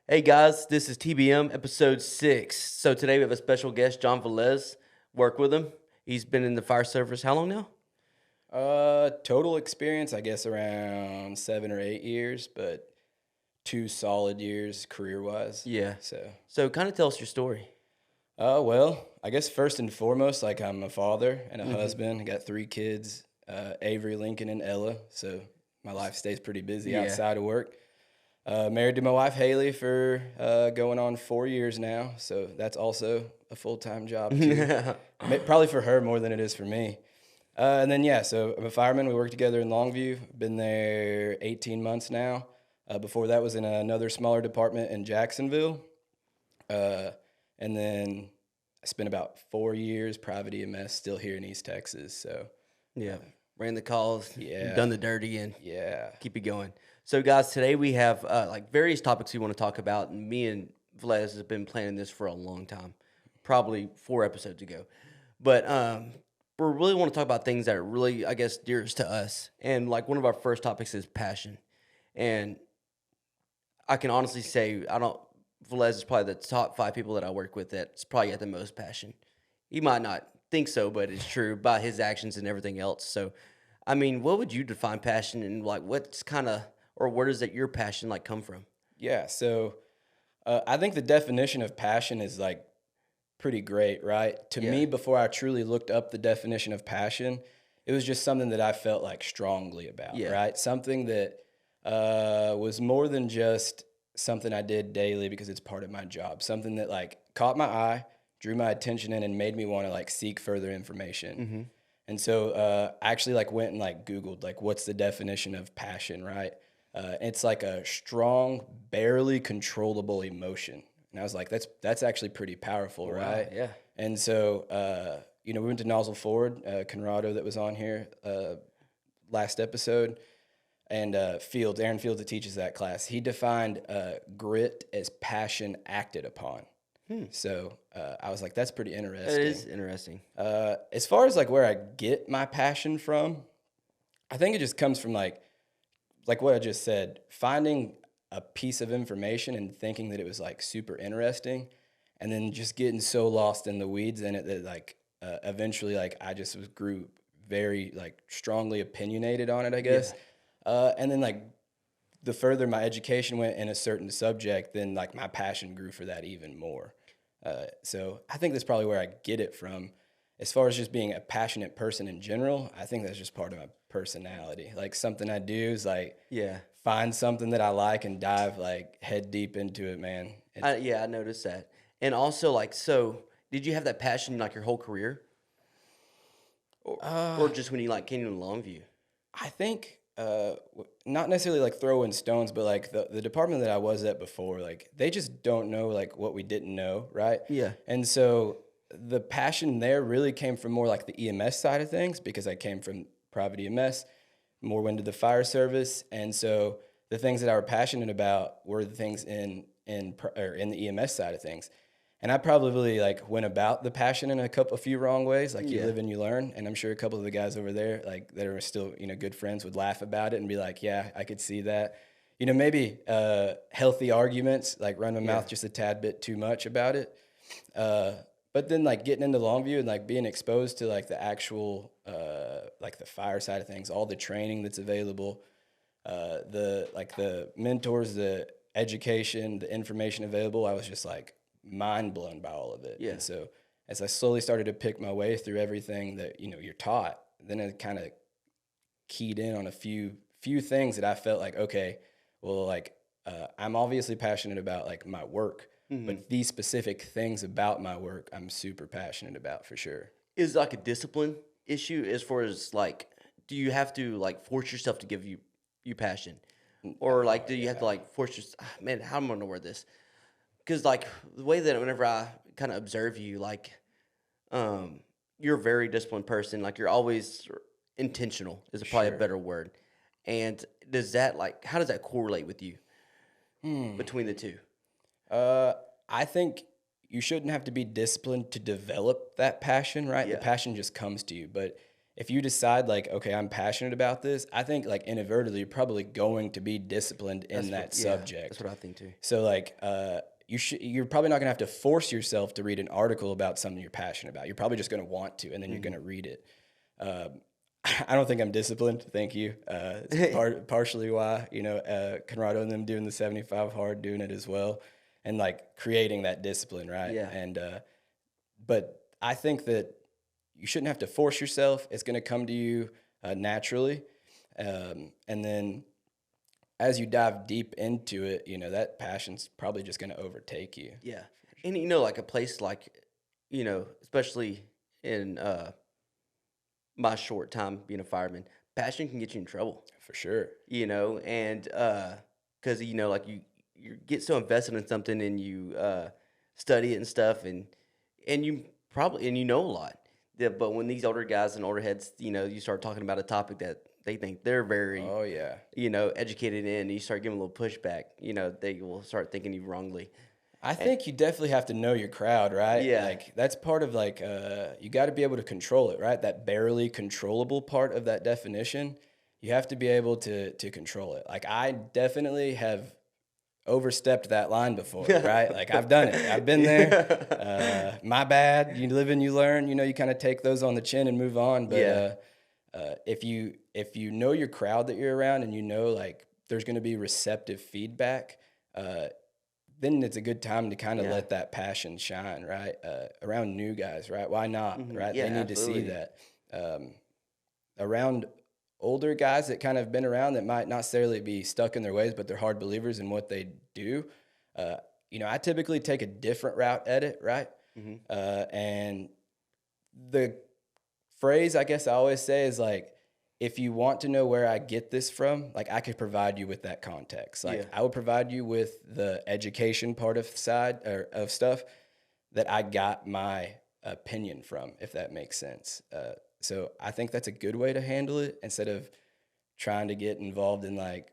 Hey guys, this is TBM episode 6. So today we have a special guest, John Velez. Work with him. He's been in the fire service how long now? Total experience, I guess around 7 or 8 years, but 2 solid years career wise. Yeah. So, So kind of tell us your story. well, I guess first and foremost, like I'm a father and a Hmm. husband. I got 3 kids, Avery, Lincoln, and Ella. So my life stays pretty busy Yeah. outside of work. Married to my wife Haley for going on 4 years now. So that's also a full-time job too. Probably for her more than it is for me. And then, yeah, so I'm a fireman. We work together in Longview. Been there 18 months now. Before that was in another smaller department in Jacksonville. Uh, and then I spent about 4 years private EMS still here in East Texas. So, Yeah. Ran the calls, yeah, done the dirty, and yeah. keep it going. So guys, today we have like various topics we want to talk about. And me and Velez have been planning this for a long time, probably 4 episodes ago. But we really want to talk about things that are really, I guess, dearest to us. And like one of our first topics is passion. And I can honestly say I don't. Velez is probably the top 5 people that I work with that's probably got the most passion. He might not think so, but it's true by his actions and everything else. So, I mean, what would you define passion, and like what's kind of or where does that your passion like come from? Yeah, so I think the definition of passion is like pretty great, right? To Yeah, me, before I truly looked up the definition of passion, it was just something that I felt like strongly about, yeah, right? Something that was more than just something I did daily because it's part of my job. Something that like caught my eye, drew my attention in, and made me want to like seek further information. mm-hmm. And so I actually like went and like Googled like what's the definition of passion, right? It's like a strong, barely controllable emotion. And I was like, that's actually pretty powerful, Wow, right? yeah, And so we went to Nozzle Ford, Conrado that was on here last episode, and Aaron Fields that teaches that class. He defined grit as passion acted upon. hmm. So I was like, that's pretty That interesting. is interesting. As far as like where I get my passion from, I think it just comes from like what I just said, finding a piece of information and thinking that it was like super interesting, and then just getting so lost in the weeds in it that like eventually like I just grew very like strongly opinionated on it, I Yeah, guess. And then like the further my education went in a certain subject, then like my passion grew for that even more. So I think that's probably where I get it from. As far as just being a passionate person in general, I think that's just part of my personality. Like something I do is like yeah. find something that I like and dive like head deep into it, man. It's I noticed that, and also like so. Did you have that passion like your whole career, or uh or just when you like came to Longview? I think not necessarily like throwing stones, but like the department that I was at before, like they just don't know like what we didn't know, right? Yeah, And so the passion there really came from more like the EMS side of things because I came from private EMS, more went to the fire service, and so the things that I were passionate about were the things in the EMS side of things. And I probably like went about the passion in a few wrong ways. Like you yeah, live and you learn. And I'm sure a couple of the guys over there, like that are still good friends, would laugh about it and be like, "Yeah, I could see that." Maybe healthy arguments, like run my yeah, mouth just a tad bit too much about it. Uh, but then like getting into Longview and like being exposed to like the actual like the fire side of things, all the training that's available, the mentors, the education, the information available, I was just like mind blown by all of it. yeah. And so as I slowly started to pick my way through everything that you're taught, then it kind of keyed in on a few things that I felt like, okay, well, like I'm obviously passionate about like my work, Hmm. but these specific things about my work I'm super passionate about for sure. Is like a discipline issue as far as like, do you have to like force yourself to give you passion, or like do you have to Yeah, like force your man? How am I gonna word this? Because like the way that whenever I kind of observe you, like um, you're a very disciplined person. Like you're always intentional is probably a sure. better word. And does that like how does that correlate with you Hmm. between the two? Uh, I think you shouldn't have to be disciplined to develop that passion, right? The Yeah, passion just comes to you. But if you decide like, okay, I'm passionate about this, I think like inadvertently, you're probably going to be disciplined in that subject. That's what I think too. So like, you're probably not gonna have to force yourself to read an article about something you're passionate about. You're probably just gonna want to, and then you're gonna read it. I don't think I'm disciplined. Thank you. It's partially why, Conrado and them doing the 75 hard, doing it as well, and like creating that discipline, right? Yeah. And but I think that you shouldn't have to force yourself. It's going to come to you naturally, and then as you dive deep into it, that passion's probably just going to overtake you. Yeah. And like a place like, especially in my short time being a fireman, passion can get you in trouble. For sure. And because like you get so invested in something and you study it and stuff, and you probably a lot. Yeah, but when these older guys and older heads, you start talking about a topic that they think they're very, Oh yeah. educated in, and you start giving a little pushback, they will start thinking you wrongly. I think you definitely have to know your crowd, right? Yeah. Like that's part of like you got to be able to control it, right? That barely controllable part of that definition, you have to be able to control it. Like I definitely have overstepped that line before, right? Like I've done it. I've been there. My bad. You live and you learn. You kind of take those on the chin and move on. But if you know your crowd that you're around, and like there's going to be receptive feedback, then it's a good time to kind of let that passion shine, right? Around new guys, right? Why not, right? Yeah, They need absolutely. to see that. Around older guys that kind of been around that might not necessarily be stuck in their ways, but they're hard believers in what they do. I typically take a different route at it, right? And the phrase I guess I always say is like, if you want to know where I get this from, like I could provide you with that context. Like I would provide you with the education part of stuff that I got my opinion from, if that makes sense. So I think that's a good way to handle it instead of trying to get involved in like,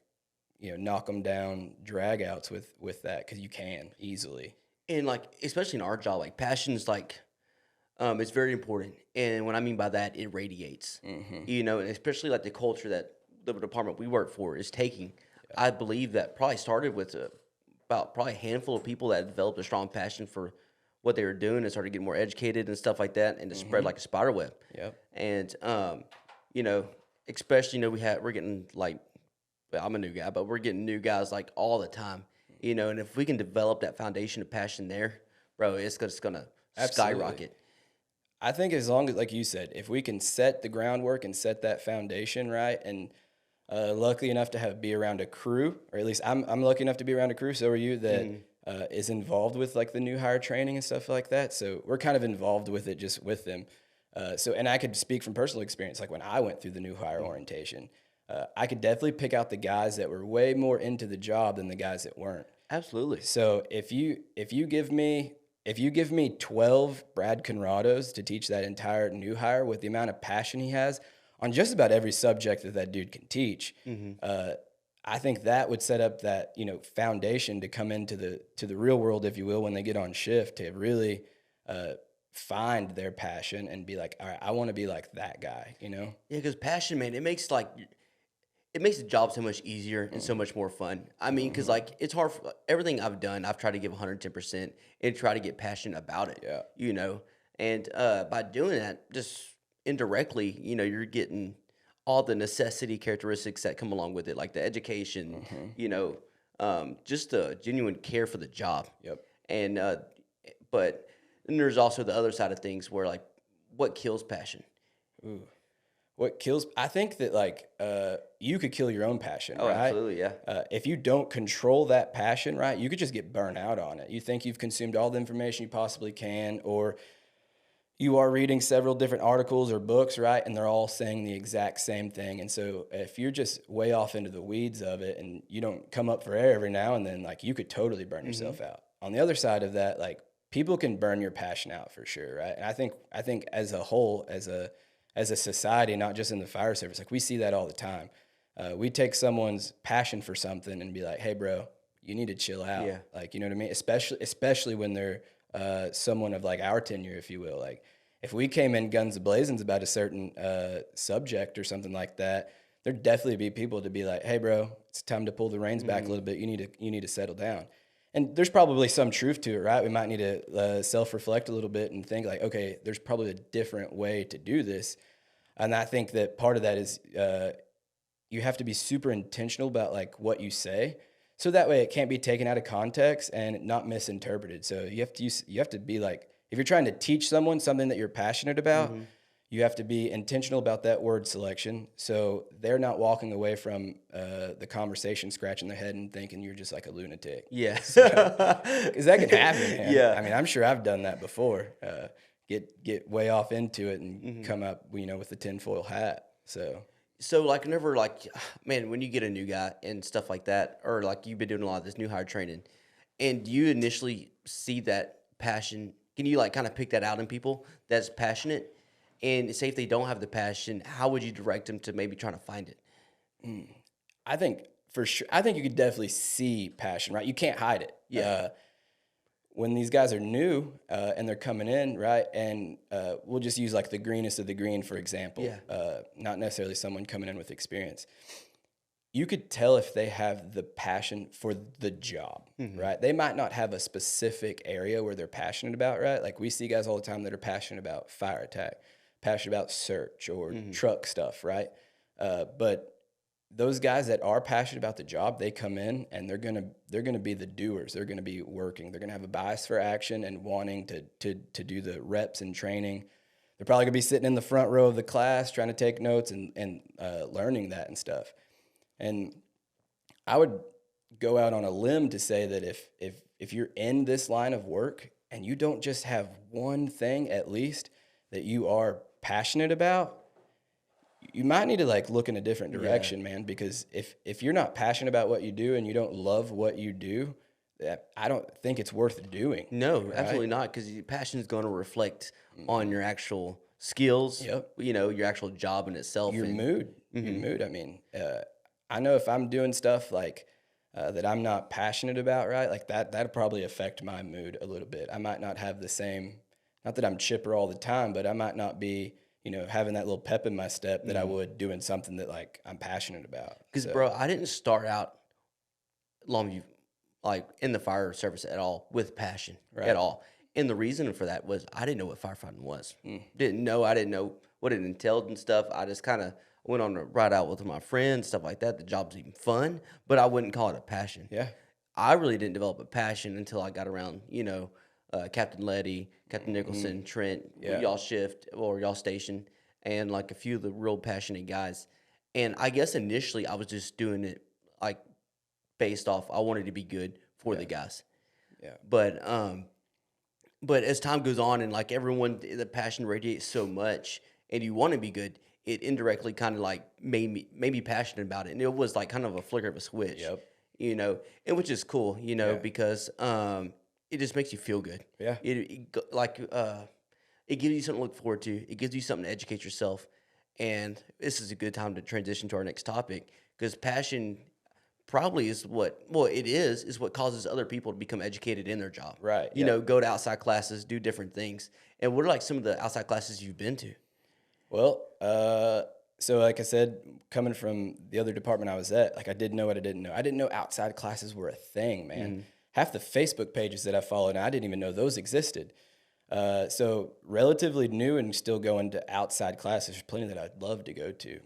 knock them down drag outs with that, because you can easily. And like, especially in our job, like passion's like, it's very important. And what I mean by that, it radiates, and especially like the culture that the department we work for is taking. I believe that probably started with about probably a handful of people that developed a strong passion for what they were doing and started getting more educated and stuff like that, and to spread like a spider web. Yep. And especially we're getting like, well, I'm a new guy, but we're getting new guys like all the time. And if we can develop that foundation of passion there, bro, it's just gonna skyrocket. I think as long as, like you said, if we can set the groundwork and set that foundation right, and lucky enough to be around a crew, or at least I'm lucky enough to be around a crew. So are you, that is involved with like the new hire training and stuff like that. So we're kind of involved with it, just with them. And I could speak from personal experience. Like when I went through the new hire orientation, I could definitely pick out the guys that were way more into the job than the guys that weren't. Absolutely. So if you give me 12 Brad Conrados to teach that entire new hire with the amount of passion he has on just about every subject that dude can teach, I think that would set up that foundation to come into the real world, if you will, when they get on shift, to really find their passion and be like, all right, I want to be like that guy, Yeah, because passion, man, it makes the job so much easier and so much more fun. I mean, because like it's hard. Everything I've done, I've tried to give 110% and try to get passionate about it. Yeah. And by doing that, just indirectly, you're getting all the necessity characteristics that come along with it, like the education, just the genuine care for the job. Yep. And but then there's also the other side of things where like what kills passion. Ooh. What kills? I think that like you could kill your own passion. Oh, right? absolutely, yeah. If you don't control that passion, right, you could just get burnt out on it. You think you've consumed all the information you possibly can, or you are reading several different articles or books, right, and they're all saying the exact same thing. And so if you're just way off into the weeds of it and you don't come up for air every now and then, like you could totally burn yourself out. On the other side of that, like people can burn your passion out for sure, right? And I think as a whole, as a society, not just in the fire service, like we see that all the time. We take someone's passion for something and be like, hey, bro, you need to chill out. Like, you know what I mean? Especially when they're someone of like our tenure, if you will. Like if we came in guns a-blazing about a certain subject or something like that, there'd definitely be people to be like, hey, bro, it's time to pull the reins back a little bit. You need to settle down. And there's probably some truth to it, right? We might need to self-reflect a little bit and think like, okay, there's probably a different way to do this. And I think that part of that is you have to be super intentional about like what you say, so that way it can't be taken out of context and not misinterpreted. So you have to be like, if you're trying to teach someone something that you're passionate about, you have to be intentional about that word selection, so they're not walking away from the conversation scratching their head and thinking you're just like a lunatic. Yes. Because that can happen, man. Yeah. I mean, I'm sure I've done that before. Get way off into it and come up, with the tinfoil hat. So like whenever like, man, when you get a new guy and stuff like that, or like you've been doing a lot of this new hire training, and you initially see that passion, can you like kind of pick that out in people that's passionate? And say if they don't have the passion, how would you direct them to maybe trying to find it? I think for sure, I think you could definitely see passion, right? You can't hide it. Yeah. When these guys are new and they're coming in, right? And we'll just use like the greenest of the green, for example. Yeah. Not necessarily someone coming in with experience. You could tell if they have the passion for the job, right? They might not have a specific area where they're passionate about, right? Like we see guys all the time that are passionate about fire attack, passionate about search or truck stuff, right? But those guys that are passionate about the job, they come in and they're gonna be the doers. They're gonna be working. They're gonna have a bias for action and wanting to do the reps and training. They're probably gonna be sitting in the front row of the class trying to take notes and learning that and stuff. And I would go out on a limb to say that if you're in this line of work and you don't just have one thing at least that you are passionate about, you might need to like look in a different direction, man, because if you're not passionate about what you do and you don't love what you do, I don't think it's worth doing. No, right? absolutely not, because your passion is going to reflect on your actual skills, your actual job in itself. Your mood. I mean, I know if I'm doing stuff like that I'm not passionate about, right, like that'd probably affect my mood a little bit. I might not have the same, not that I'm chipper all the time, but I might not be having that little pep in my step that I would doing something that like I'm passionate about. Because, bro, I didn't start out Longview like in the fire service at all with passion at all. And the reason for that was I didn't know what firefighting was. I didn't know what it entailed and stuff. I just kind of went on a ride out with my friends, stuff like that. The job's even fun, but I wouldn't call it a passion. Yeah. I really didn't develop a passion until I got around, Captain Letty, Captain Nicholson, Trent, y'all shift or y'all station, and like a few of the real passionate guys. And I guess initially I was just doing it like based off I wanted to be good for the guys. Yeah. But as time goes on and like everyone, the passion radiates so much, and you want to be good, it indirectly kind of like made me passionate about it, and it was like kind of a flicker of a switch. Yep. And which is cool, because it just makes you feel good. Yeah. It gives you something to look forward to. It gives you something to educate yourself. And this is a good time to transition to our next topic, because passion probably is what causes other people to become educated in their job. Right. Go to outside classes, do different things. And what are like some of the outside classes you've been to? Well, so like I said, coming from the other department I was at, like I didn't know what I didn't know. I didn't know outside classes were a thing, man. Half the Facebook pages that I followed, I didn't even know those existed. So relatively new and still going to outside classes. There's plenty that I'd love to go to.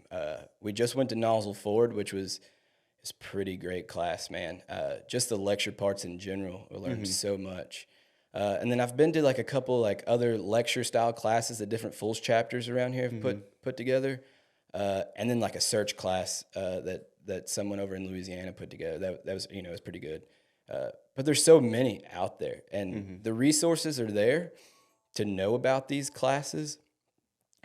We just went to Nozzle Ford, which was pretty great class, man. Just the lecture parts in general, we learned so much. And then I've been to like a couple like other lecture style classes that different FULS chapters around here have put together. And then like a search class that someone over in Louisiana put together. That was it was pretty good. But there's so many out there, and the resources are there to know about these classes.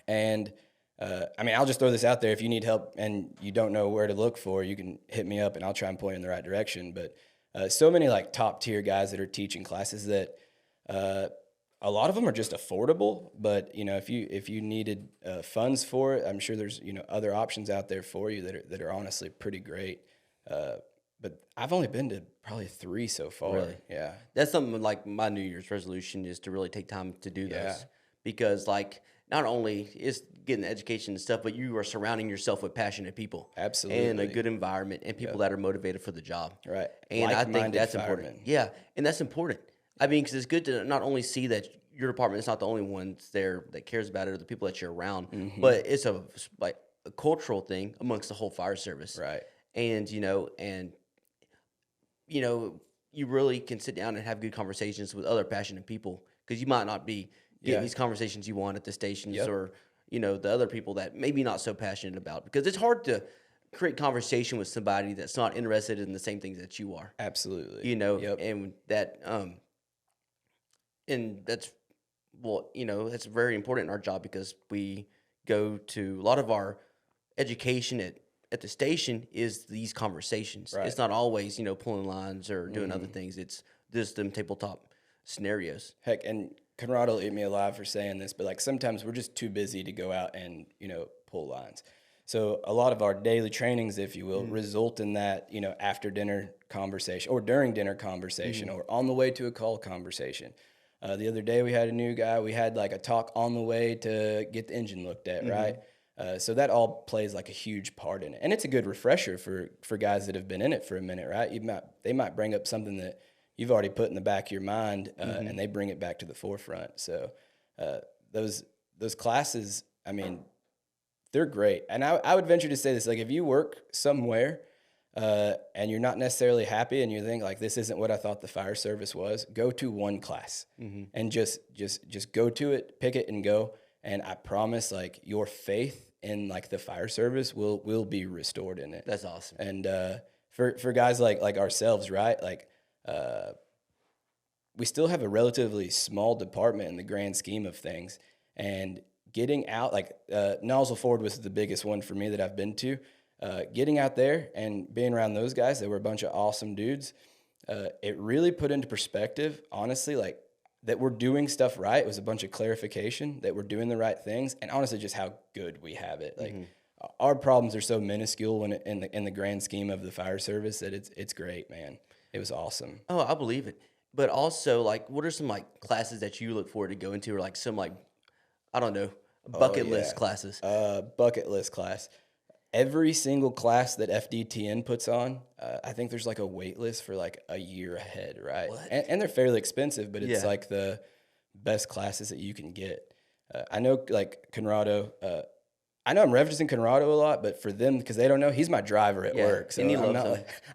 And I mean, I'll just throw this out there. If you need help and you don't know where to look for, you can hit me up and I'll try and point you in the right direction. But so many like top tier guys that are teaching classes that a lot of them are just affordable. But if you needed funds for it, I'm sure there's other options out there for you that are honestly pretty great. But I've only been to probably 3 so far. Really? Yeah. That's something like my New Year's resolution is to really take time to do those. because like not only is getting the education and stuff, but you are surrounding yourself with passionate people and a Absolutely. good environment and people that are motivated for the job. Right. And I think Like-minded that's important. firemen. Yeah, and that's important. I mean, because it's good to not only see that your department is not the only one there that cares about it or the people that you're around, but it's like a cultural thing amongst the whole fire service. Right. And you really can sit down and have good conversations with other passionate people because you might not be getting Yeah. these conversations you want at the stations Yep. or the other people that maybe not so passionate about, because it's hard to create conversation with somebody that's not interested in the same things that you are. Absolutely. Yep. And that and that's that's very important in our job because we go to a lot of our education at the station is these conversations. Right. It's not always pulling lines or doing other things. It's just them tabletop scenarios. Heck, and Conrad will eat me alive for saying this, but like sometimes we're just too busy to go out and, pull lines. So a lot of our daily trainings, if you will, result in that, after dinner conversation or during dinner conversation or on the way to a call conversation. The other day we had a new guy. We had like a talk on the way to get the engine looked at, right? So that all plays like a huge part in it. And it's a good refresher for guys that have been in it for a minute, right? They might bring up something that you've already put in the back of your mind, and they bring it back to the forefront. So those classes, I mean, they're great. And I would venture to say this, like if you work somewhere and you're not necessarily happy and you think like this isn't what I thought the fire service was, go to one class and just go to it, pick it and go. And I promise like your faith in like the fire service will be restored in it. That's awesome. And for guys like ourselves, right? Like we still have a relatively small department in the grand scheme of things. And getting out, like Nozzle Ford was the biggest one for me that I've been to. Getting out there and being around those guys, they were a bunch of awesome dudes. It really put into perspective, honestly, like that we're doing stuff right. It was a bunch of clarification that we're doing the right things, and honestly, just how good we have it. Like our problems are so minuscule when in the grand scheme of the fire service that it's great, man. It was awesome. Oh, I believe it. But also, like, what are some like classes that you look forward to going to, or like some like I don't know bucket list classes? Bucket list class. Every single class that FDTN puts on, I think there's like a wait list for like a year ahead, right? And they're fairly expensive, but it's like the best classes that you can get. I know like Conrado, I know I'm referencing Conrado a lot, but for them, because they don't know, he's my driver at work. So and he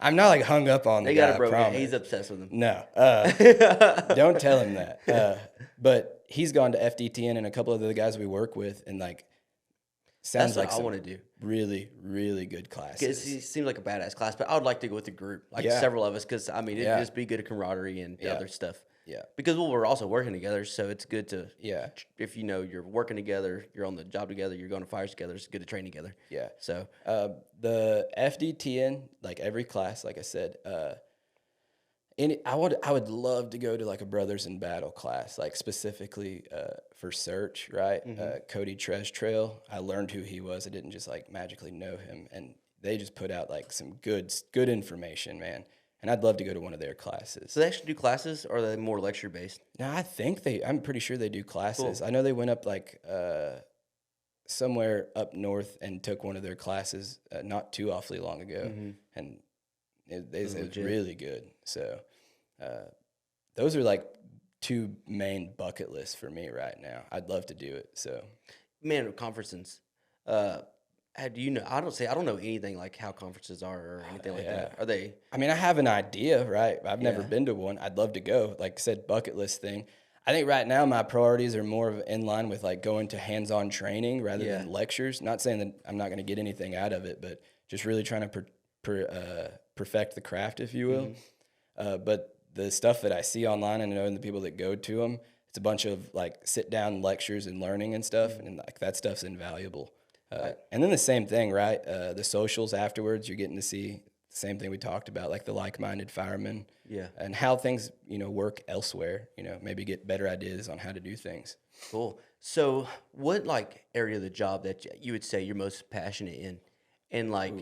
I'm not like hung up on the guy, got it, bro. I promise. He's obsessed with him. No, don't tell him that. But he's gone to FDTN and a couple of the guys we work with, and like sounds That's like what I want to do. Really, really good classes. It seems like a badass class, but I would like to go with a group, like several of us, because I mean, it'd just be good at camaraderie and other stuff. Yeah. Because we're also working together, so it's good to if you're working together, you're on the job together, you're going to fires together. It's good to train together. Yeah. So the FDTN, like every class, like I said, I would love to go to like a Brothers in Battle class, like specifically for search, right? Cody Trestrail. I learned who he was. I didn't just like magically know him, and they just put out like some good information, man. And I'd love to go to one of their classes. So they actually do classes, or are they more lecture based? No, I'm pretty sure they do classes. Cool. I know they went up like somewhere up north and took one of their classes not too awfully long ago, and it was really good. So those are like two main bucket lists for me right now. I'd love to do it. So, man, conferences. Do you know? I don't know anything like how conferences are or anything like that. Are they? I mean, I have an idea, right? I've never been to one. I'd love to go. Like I said, bucket list thing. I think right now my priorities are more of in line with like going to hands-on training rather than lectures. Not saying that I'm not going to get anything out of it, but just really trying to perfect the craft, if you will. But the stuff that I see online and knowing the people that go to them, it's a bunch of like sit-down lectures and learning and stuff, and like that stuff's invaluable. And then the same thing, right? The socials afterwards, you're getting to see the same thing we talked about, like the like-minded firemen, and how things, work elsewhere. Maybe get better ideas on how to do things. Cool. So, what like area of the job that you would say you're most passionate in, and like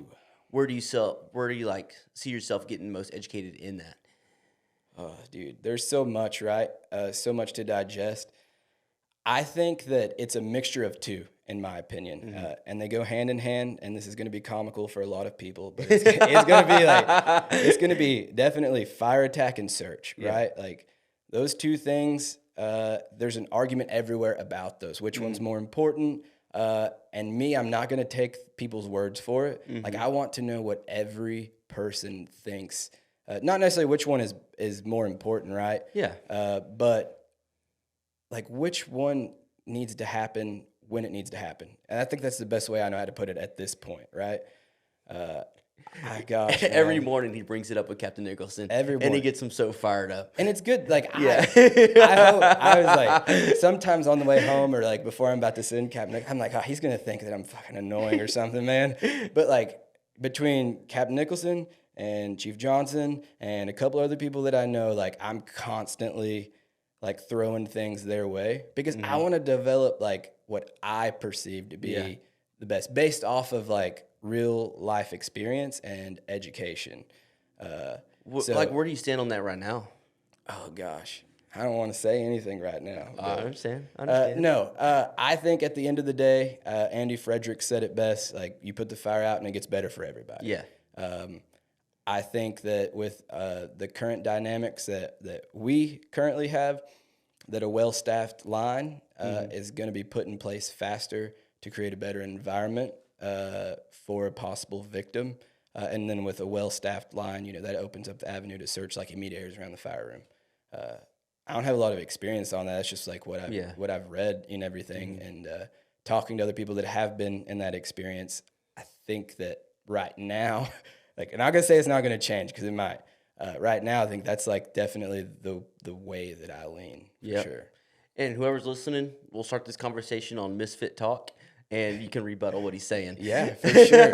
where do you like see yourself getting most educated in that? Oh, dude, there's so much, right? So much to digest. I think that it's a mixture of two, in my opinion, and they go hand in hand. And this is going to be comical for a lot of people, but it's going to be like it's going to be definitely fire attack and search, right? Like those two things. There's an argument everywhere about those. Which one's more important? And me, I'm not going to take people's words for it. Like I want to know what every person thinks. Not necessarily which one is more important, right? Yeah. But like which one needs to happen when it needs to happen. And I think that's the best way I know how to put it at this point, right? Gosh, Every man. morning he brings it up with Captain Nicholson. Every And he morning. gets him so fired up. And it's good. Like, Yeah. I hope, I was like, sometimes on the way home or like before I'm about to send Captain Nicholson, I'm like, oh, he's going to think that I'm fucking annoying or something, man. But like between Captain Nicholson and Chief Johnson and a couple other people that I know, like I'm constantly like throwing things their way because I want to develop like what I perceive to be the best based off of like real life experience and education. So, like, where do you stand on that right now? oh gosh, I don't want to say anything right now. I but, understand. no, I think at the end of the day, Andy Frederick said it best. Like you put the fire out and it gets better for everybody. Yeah. I think that with the current dynamics that we currently have, that a well-staffed line is going to be put in place faster to create a better environment for a possible victim. And then with a well-staffed line, you know, that opens up the avenue to search like immediate areas around the fire room. I don't have a lot of experience on that. It's just like what I've read in everything and talking to other people that have been in that experience. I think that right now, like, and I'm gonna say it's not gonna change because it might. Right now, I think that's like definitely the way that I lean for sure. And whoever's listening, we'll start this conversation on Misfit Talk, and you can rebuttal what he's saying. Yeah, for sure.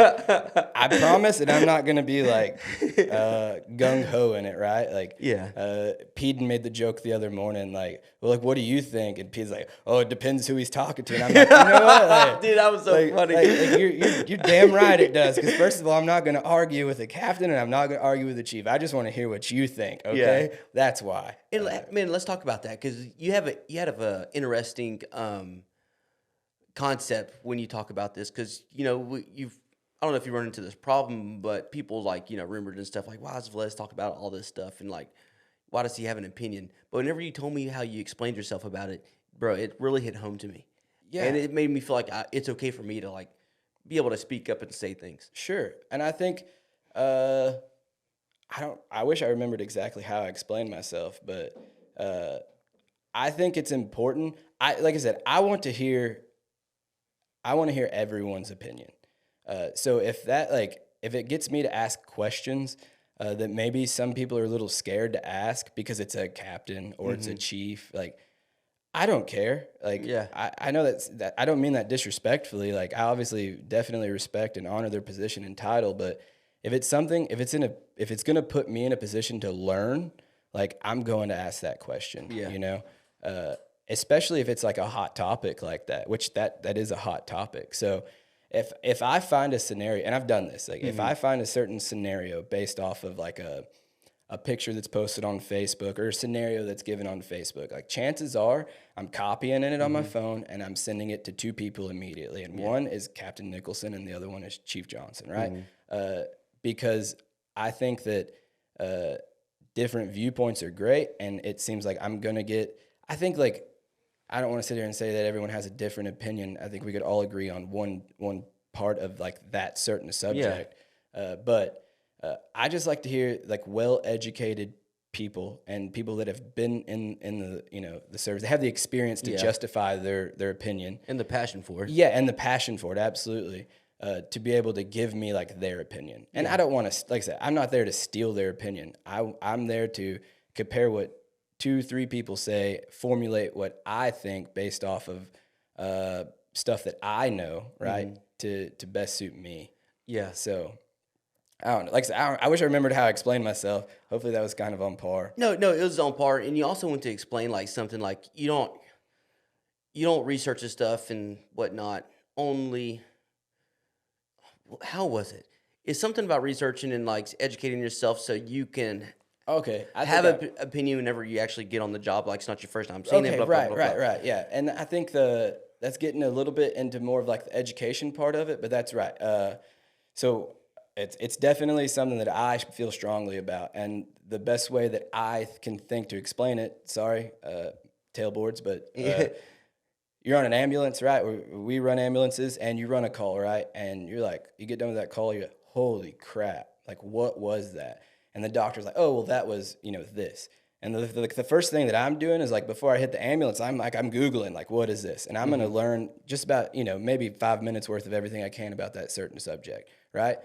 I promise, and I'm not gonna be like gung ho in it, right? Like, Peden made the joke the other morning, like, well, like, what do you think? And Peden's like, oh, it depends who he's talking to. And I'm like, you know what, like, dude, that was so funny. Like, you're damn right it does. Because first of all, I'm not gonna argue with the captain, and I'm not gonna argue with the chief. I just want to hear what you think. Okay, that's why. And man, let's talk about that because you have an interesting concept when you talk about this because you know I don't know if you run into this problem, but people like rumored and stuff like, why does Velez talk about all this stuff and like why does he have an opinion? But whenever you told me how you explained yourself about it, bro, it really hit home to me. Yeah, and it made me feel like it's okay for me to like be able to speak up and say things. Sure, and I think I wish I remembered exactly how I explained myself, but I think it's important. Like I said, I want to hear everyone's opinion. So if it gets me to ask questions that maybe some people are a little scared to ask because it's a captain or it's a chief, like I don't care. Like I know that I don't mean that disrespectfully. Like I obviously definitely respect and honor their position and title, but if it's going to put me in a position to learn, like I'm going to ask that question. Yeah. You know. Especially if it's like a hot topic like that, which that is a hot topic. So if I find a scenario, and I've done this, like if I find a certain scenario based off of like a picture that's posted on Facebook or a scenario that's given on Facebook, like chances are I'm copying it on my phone and I'm sending it to two people immediately. And one is Captain Nicholson and the other one is Chief Johnson, right? Because I think that different viewpoints are great, and it seems like I'm going to get, I think like, I don't want to sit here and say that everyone has a different opinion. I think we could all agree on one part of like that certain subject. But I just like to hear like well-educated people and people that have been in the the service. They have the experience to justify their opinion and the passion for it. Yeah, and the passion for it, absolutely. To be able to give me like their opinion. And I don't want to, like I said, I'm not there to steal their opinion. I'm there to compare what 2-3 people say, formulate what I think based off of stuff that I know, right, to best suit me. Yeah. So I don't know. Like I said, I wish I remembered how I explained myself. Hopefully that was kind of on par. No, it was on par. And you also went to explain like something like you don't research this stuff and whatnot. Only, how was it? It's something about researching and like educating yourself so you can Okay, I Have think an opinion whenever you actually get on the job. Like it's not your first time seeing it. okay, Blah, blah, blah, blah. right, yeah, and I think that's getting a little bit into more of like the education part of it, but that's right. So it's definitely something that I feel strongly about, and the best way that I can think to explain it. Sorry, tailboards, but you're on an ambulance, right? We run ambulances, and you run a call, right? And you're like, you get done with that call, you're like, holy crap, like what was that? And the doctor's like, oh, well, that was this. And the first thing that I'm doing is like before I hit the ambulance, I'm Googling like, what is this? And I'm going to learn just about maybe 5 minutes worth of everything I can about that certain subject, right?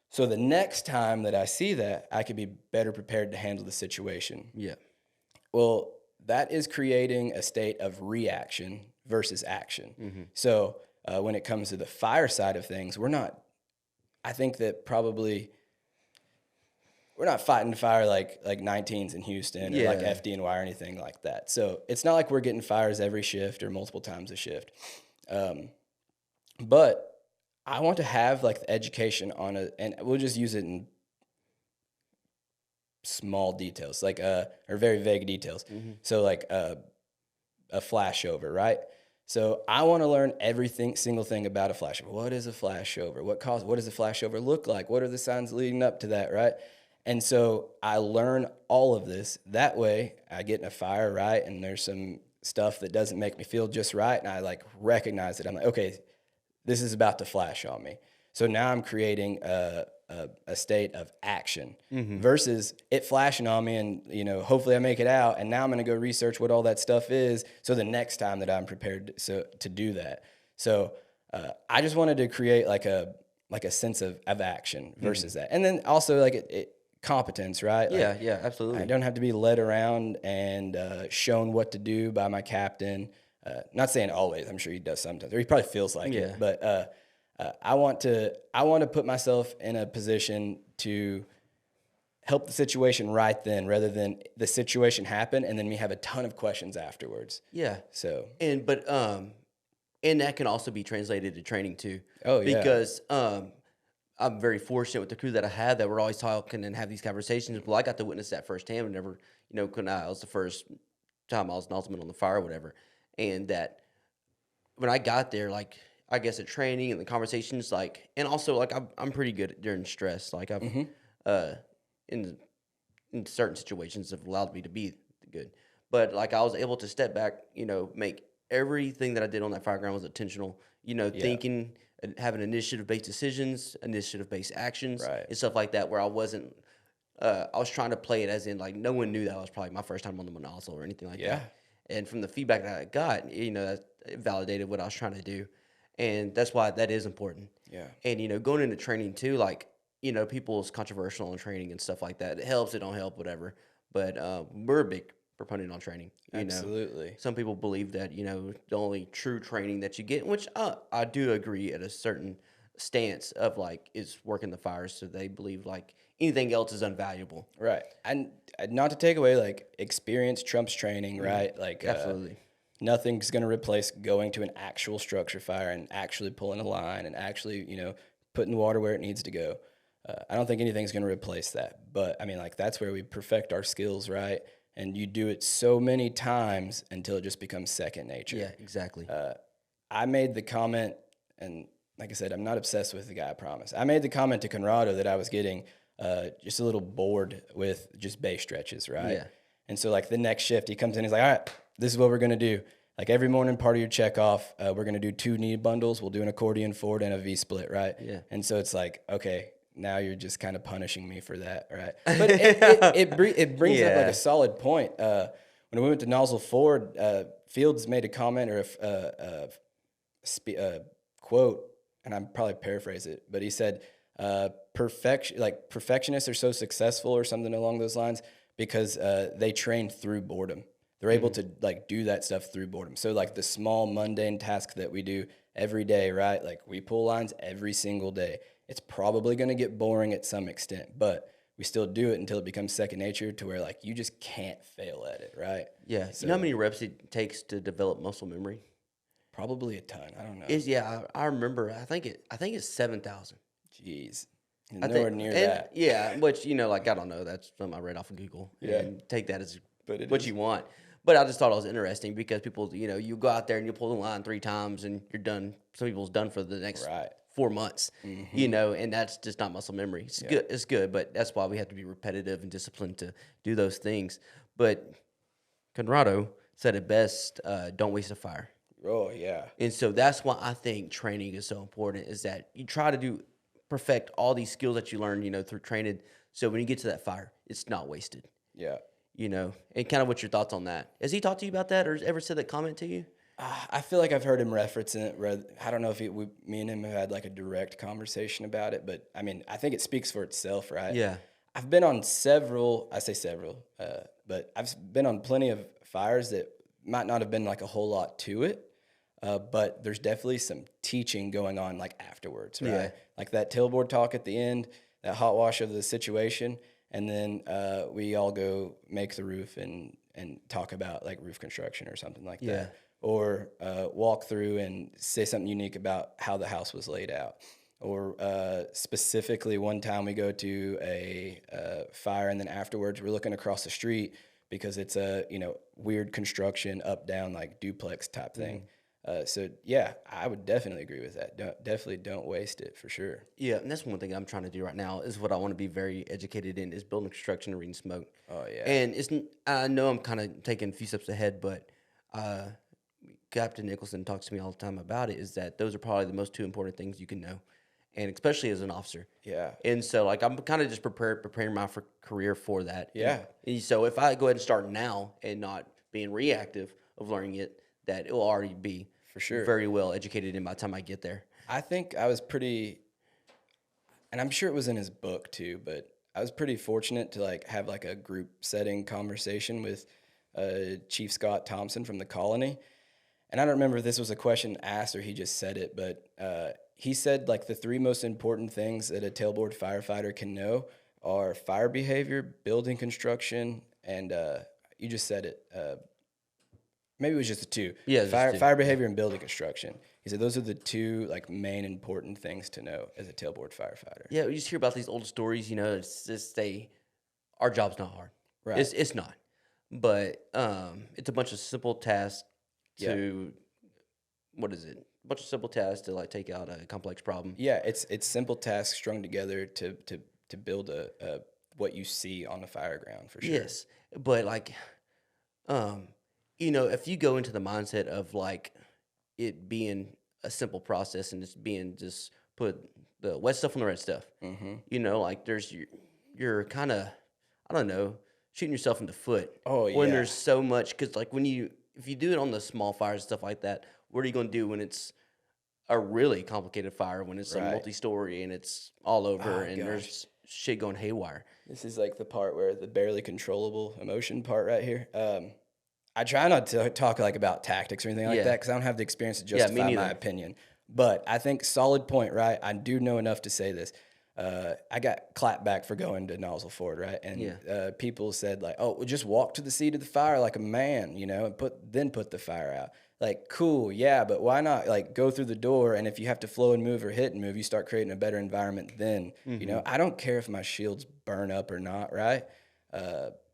So the next time that I see that, I could be better prepared to handle the situation. Yeah. Well, that is creating a state of reaction versus action. So when it comes to the fire side of things, I think that probably we're not fighting fire like 19s in Houston or like FDNY or anything like that. So it's not like we're getting fires every shift or multiple times a shift. But I want to have like the education on and we'll just use it in small details, like or very vague details. So like a flashover, right? So I want to learn single thing about a flashover. What is a flashover? What does a flashover look like? What are the signs leading up to that, right? And so I learn all of this. That way I get in a fire, right? And there's some stuff that doesn't make me feel just right. And I like recognize it. I'm like, okay, this is about to flash on me. So now I'm creating a state of action versus it flashing on me and, hopefully I make it out. And now I'm going to go research what all that stuff is. So the next time that I'm prepared to do that. So I just wanted to create like a sense of action versus that. And then also like competence, right? Like, Yeah, absolutely. I don't have to be led around and shown what to do by my captain. Not saying always, I'm sure he does sometimes, or he probably feels like it. But I want to put myself in a position to help the situation right then, rather than the situation happen and then me have a ton of questions afterwards. Yeah. So And that can also be translated to training too. Oh, yeah. Because I'm very fortunate with the crew that I had that we're always talking and have these conversations. Well, I got to witness that firsthand whenever, when I was the first time I was an ultimate on the fire or whatever. And that when I got there, like, I guess the training and the conversations, like, and also like I'm pretty good during stress. Like I've in certain situations have allowed me to be good. But like I was able to step back, make everything that I did on that fireground was intentional, thinking and having initiative-based decisions, initiative-based actions, Right. and stuff like that, where I wasn't, I was trying to play it as in, like, no one knew that was probably my first time on the monocle or anything like Yeah. that. And from the feedback that I got, that it validated what I was trying to do. And that's why that is important. Yeah. And, going into training too, like, people's controversial on training and stuff like that. It helps, it don't help, whatever. But we're a big proponent on training. Absolutely. Some people believe that, the only true training that you get, which I do agree at a certain stance of, like, is working the fires. So they believe, like, anything else is unvaluable. Right. And not to take away, like, experience trumps training, right? Like, Absolutely. Nothing's going to replace going to an actual structure fire and actually pulling a line and actually, putting the water where it needs to go. I don't think anything's going to replace that. But, I mean, like, that's where we perfect our skills, right? And you do it so many times until it just becomes second nature. Yeah, exactly. I made the comment, and like I said, I'm not obsessed with the guy, I promise. I made the comment to Conrado that I was getting just a little bored with just base stretches, right? Yeah. And so, like, the next shift, he comes in, he's like, all right, this is what we're going to do. Like, every morning, part of your check off, we're going to do 2 knee bundles. We'll do an accordion forward and a V-split, right? Yeah. And so it's like, okay, now you're just kind of punishing me for that, right? But it brings up, like, a solid point. When we went to nozzle forward, Fields made a comment or a quote, and I'm probably paraphrase it, but he said, perfectionists are so successful or something along those lines because they train through boredom. They're able to, like, do that stuff through boredom. So, like, the small mundane task that we do every day, right? Like, we pull lines every single day. It's probably going to get boring at some extent, but we still do it until it becomes second nature to where, like, you just can't fail at it, right? Yeah. So, you know how many reps it takes to develop muscle memory? Probably a ton. I don't know. I remember. I think it's 7,000. Jeez. Nowhere near and that. yeah, which like I don't know, that's something I read off of Google, Yeah. and take that as But it what is. you want. But I just thought it was interesting because people, you go out there and you pull the line 3 times and you're done. Some people's done for the next Right. 4 months, Mm-hmm. and that's just not muscle memory. It's Yeah. good. It's good, but that's why we have to be repetitive and disciplined to do those things. But Conrado said it best: "Don't waste a fire." Oh, yeah. And so that's why I think training is so important, is that you try to perfect all these skills that you learn, through training. So when you get to that fire, it's not wasted, Yeah. and kind of what's your thoughts on that? Has he talked to you about that or ever said that comment to you? I feel like I've heard him reference it. I don't know if me and him have had like a direct conversation about it, but I mean, I think it speaks for itself, right? Yeah. I've been on I say several, but I've been on plenty of fires that might not have been like a whole lot to it, but there's definitely some teaching going on like afterwards, right? Yeah. Like that tailboard talk at the end, that hot wash of the situation, and then we all go make the roof and talk about like roof construction or something like Yeah. that, or walk through and say something unique about how the house was laid out. Or specifically, one time we go to a fire, and then afterwards we're looking across the street because it's a weird construction, up down like duplex type thing. So yeah, I would definitely agree with that. Definitely don't waste it for sure. Yeah, and that's one thing I'm trying to do right now is what I want to be very educated in is building construction and reading smoke. Oh yeah, And I know I'm kind of taking a few steps ahead, but uh, Captain Nicholson talks to me all the time about it, is that those are probably the most two important things you can know, and especially as an officer. yeah, And so, like, I'm kind of just preparing my career for that. yeah. And so, if I go ahead and start now and not being reactive of learning it, that it will already be For sure. very well educated in by the time I get there. I think I was pretty, and I'm sure it was in his book too, but I was pretty fortunate to like have like a group setting conversation with Chief Scott Thompson from the colony. And I don't remember if this was a question asked or he just said it, but he said like the 3 most important things that a tailboard firefighter can know are fire behavior, building construction, and you just said it. Maybe it was just the 2. Yeah, just fire 2. fire behavior and building construction. He said those are the 2 like main important things to know as a tailboard firefighter. Yeah, we just hear about these old stories. It's just our job's not hard. Right. It's not, but it's a bunch of simple tasks to what is it? A bunch of simple tasks to like take out a complex problem. Yeah, it's simple tasks strung together to build a what you see on the fire ground for sure. Yes, but like, if you go into the mindset of like it being a simple process and just put the wet stuff on the red stuff, like there's you're kind of, I don't know, shooting yourself in the foot. Oh, When yeah. there's so much, because like if you do it on the small fires and stuff like that, what are you going to do when it's a really complicated fire, when it's a Right. multi-story and it's all over and gosh. there's shit going haywire? This is like the part where the barely controllable emotion part right here. I try not to talk like about tactics or anything like Yeah. that because I don't have the experience to me justify my neither. opinion. But I think solid point, right? I do know enough to say this. I got clapped back for going to Nozzle Ford, right? And people said like, "Oh, well, just walk to the seat of the fire like a man, and put the fire out." Like, cool, yeah, but why not like go through the door? And if you have to flow and move or hit and move, you start creating a better environment. Then, I don't care if my shields burn up or not, right?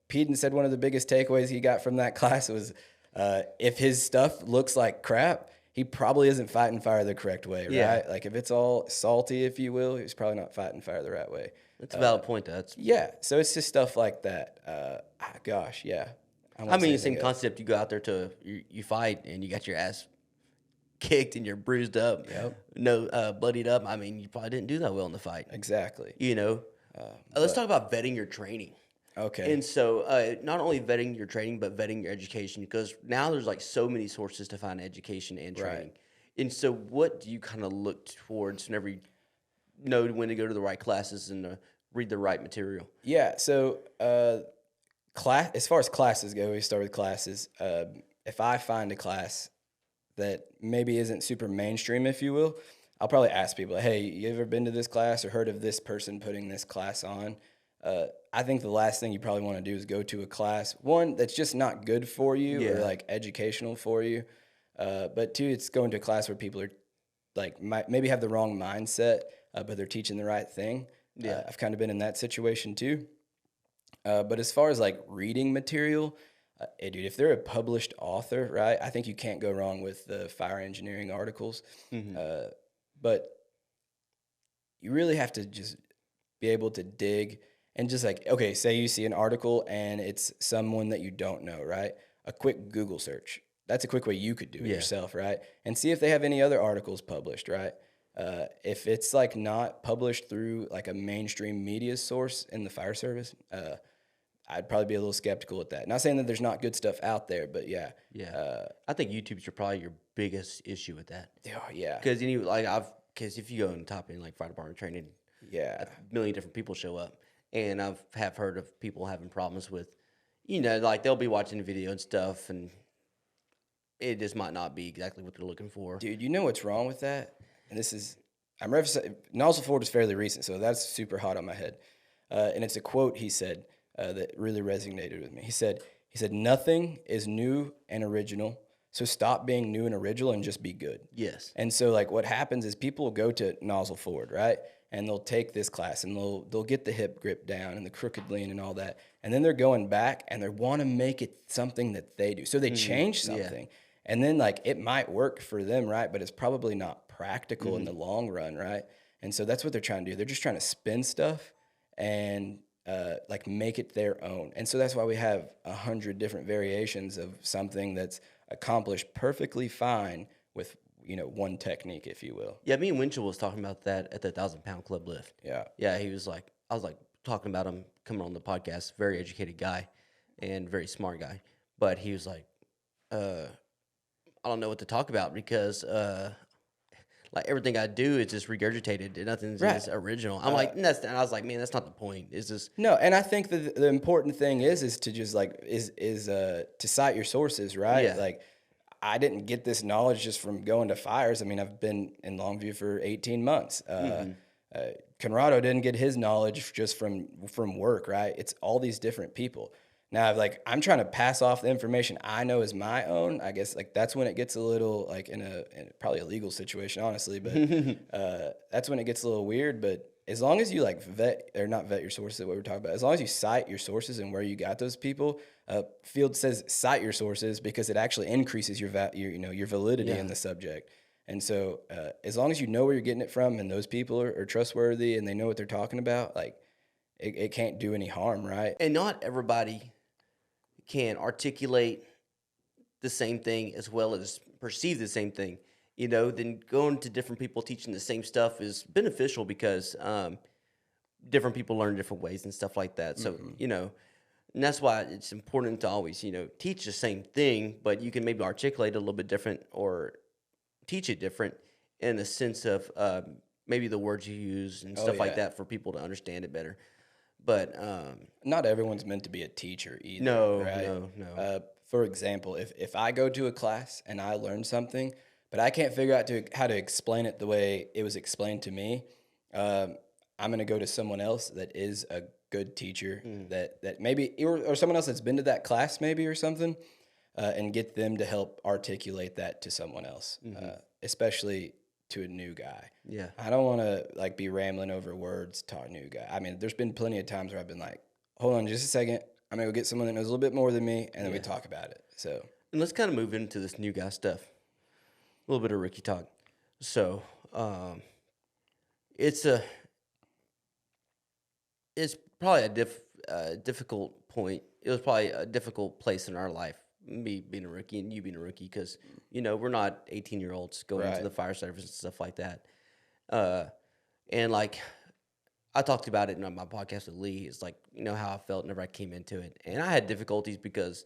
Peden said one of the biggest takeaways he got from that class was if his stuff looks like crap, he probably isn't fighting fire the correct way, Yeah. right? Like if it's all salty, if you will, he's probably not fighting fire the right way. That's a valid point. Yeah, so it's just stuff like that. Gosh, yeah. I mean, same concept. You go out there you fight and you got your ass kicked and you're bruised up, no bloodied up. I mean, you probably didn't do that well in the fight. Exactly. Let's talk about vetting your training. Okay. And so, not only vetting your training, but vetting your education, because now there's like so many sources to find education and training. Right. And so, what do you kind of look towards whenever you know when to go to the right classes and read the right material? Yeah. So, as far as classes go, we start with classes. If I find a class that maybe isn't super mainstream, if you will, I'll probably ask people, "Hey, you ever been to this class or heard of this person putting this class on?" I think the last thing you probably want to do is go to a class, one, that's just not good for you or like educational for you. But 2, it's going to a class where people are like maybe have the wrong mindset, but they're teaching the right thing. Yeah. I've kind of been in that situation too. But as far as like reading material, hey, dude, if they're a published author, right, I think you can't go wrong with the fire engineering articles. Hmm. But you really have to just be able to dig and just like, okay, say you see an article and it's someone that you don't know, right? A quick Google search. That's a quick way you could do it Yeah. yourself, right? And see if they have any other articles published, right? If it's like not published through like a mainstream media source in the fire service, I'd probably be a little skeptical with that. Not saying that there's not good stuff out there, but yeah. Yeah. I think YouTube's probably your biggest issue with that. Oh, yeah. Because because if you go and top in like fire department training, Yeah. a million different people show up, and have heard of people having problems with, like they'll be watching a video and stuff, and it just might not be exactly what they're looking for. Dude, you know what's wrong with that? And this is, I'm referencing, Nozzle Ford is fairly recent, so that's super hot on my head. And it's a quote he said that really resonated with me. He said, nothing is new and original, so stop being new and original and just be good. Yes. And so like what happens is people will go to Nozzle Ford, right? And they'll take this class and they'll get the hip grip down and the crooked lean and all that. And then they're going back and they want to make it something that they do. So they change something. And then like it might work for them, right? But it's probably not practical in the long run, right? And so that's what they're trying to do. They're just trying to spin stuff and like make it their own. And so that's why we have 100 different variations of something that's accomplished perfectly fine with one technique, if you will. Yeah, me and Winchell was talking about that at the 1,000-pound club lift. Yeah. Yeah, he was like, I was like talking about him coming on the podcast, very educated guy and very smart guy. But he was like, I don't know what to talk about because like everything I do is just regurgitated and nothing's Right. is original. I'm like, and I was like, man, that's not the point. It's just No, and I think that the important thing is to just like is to cite your sources, right? Yeah. Like I didn't get this knowledge just from going to fires. I mean, I've been in Longview for 18 months. Conrado didn't get his knowledge just from work, right? It's all these different people. Now, like I'm trying to pass off the information I know as my own. I guess like that's when it gets a little like in probably a legal situation, honestly. But that's when it gets a little weird. But as long as you like vet your sources, what we're talking about, as long as you cite your sources and where you got those people, Field says cite your sources because it actually increases your validity in the subject. And so as long as you know where you're getting it from and those people are trustworthy and they know what they're talking about, like it can't do any harm, right? and not everybody can articulate the same thing as well as perceive the same thing. Then going to different people teaching the same stuff is beneficial because different people learn different ways and stuff like that. So, and that's why it's important to always, teach the same thing, but you can maybe articulate it a little bit different or teach it different in the sense of maybe the words you use and stuff like that for people to understand it better. But not everyone's meant to be a teacher either. No, right? no. For example, if I go to a class and I learn something, but I can't figure out how to explain it the way it was explained to me, I'm going to go to someone else that is a good teacher that maybe or someone else that's been to that class maybe or something, and get them to help articulate that to someone else, especially to a new guy. Yeah. I don't want to like be rambling over words to a new guy. I mean, there's been plenty of times where I've been like, hold on just a second. I'm going to go get someone that knows a little bit more than me, and then we talk about it. So, and let's kind of move into this new guy stuff. A little bit of rookie talk. So, it's probably a difficult point. It was probably a difficult place in our life, me being a rookie and you being a rookie, because we're not 18-year-olds going into the fire service and stuff like that. And like I talked about it in my podcast with Lee. It's like how I felt whenever I came into it, and I had difficulties because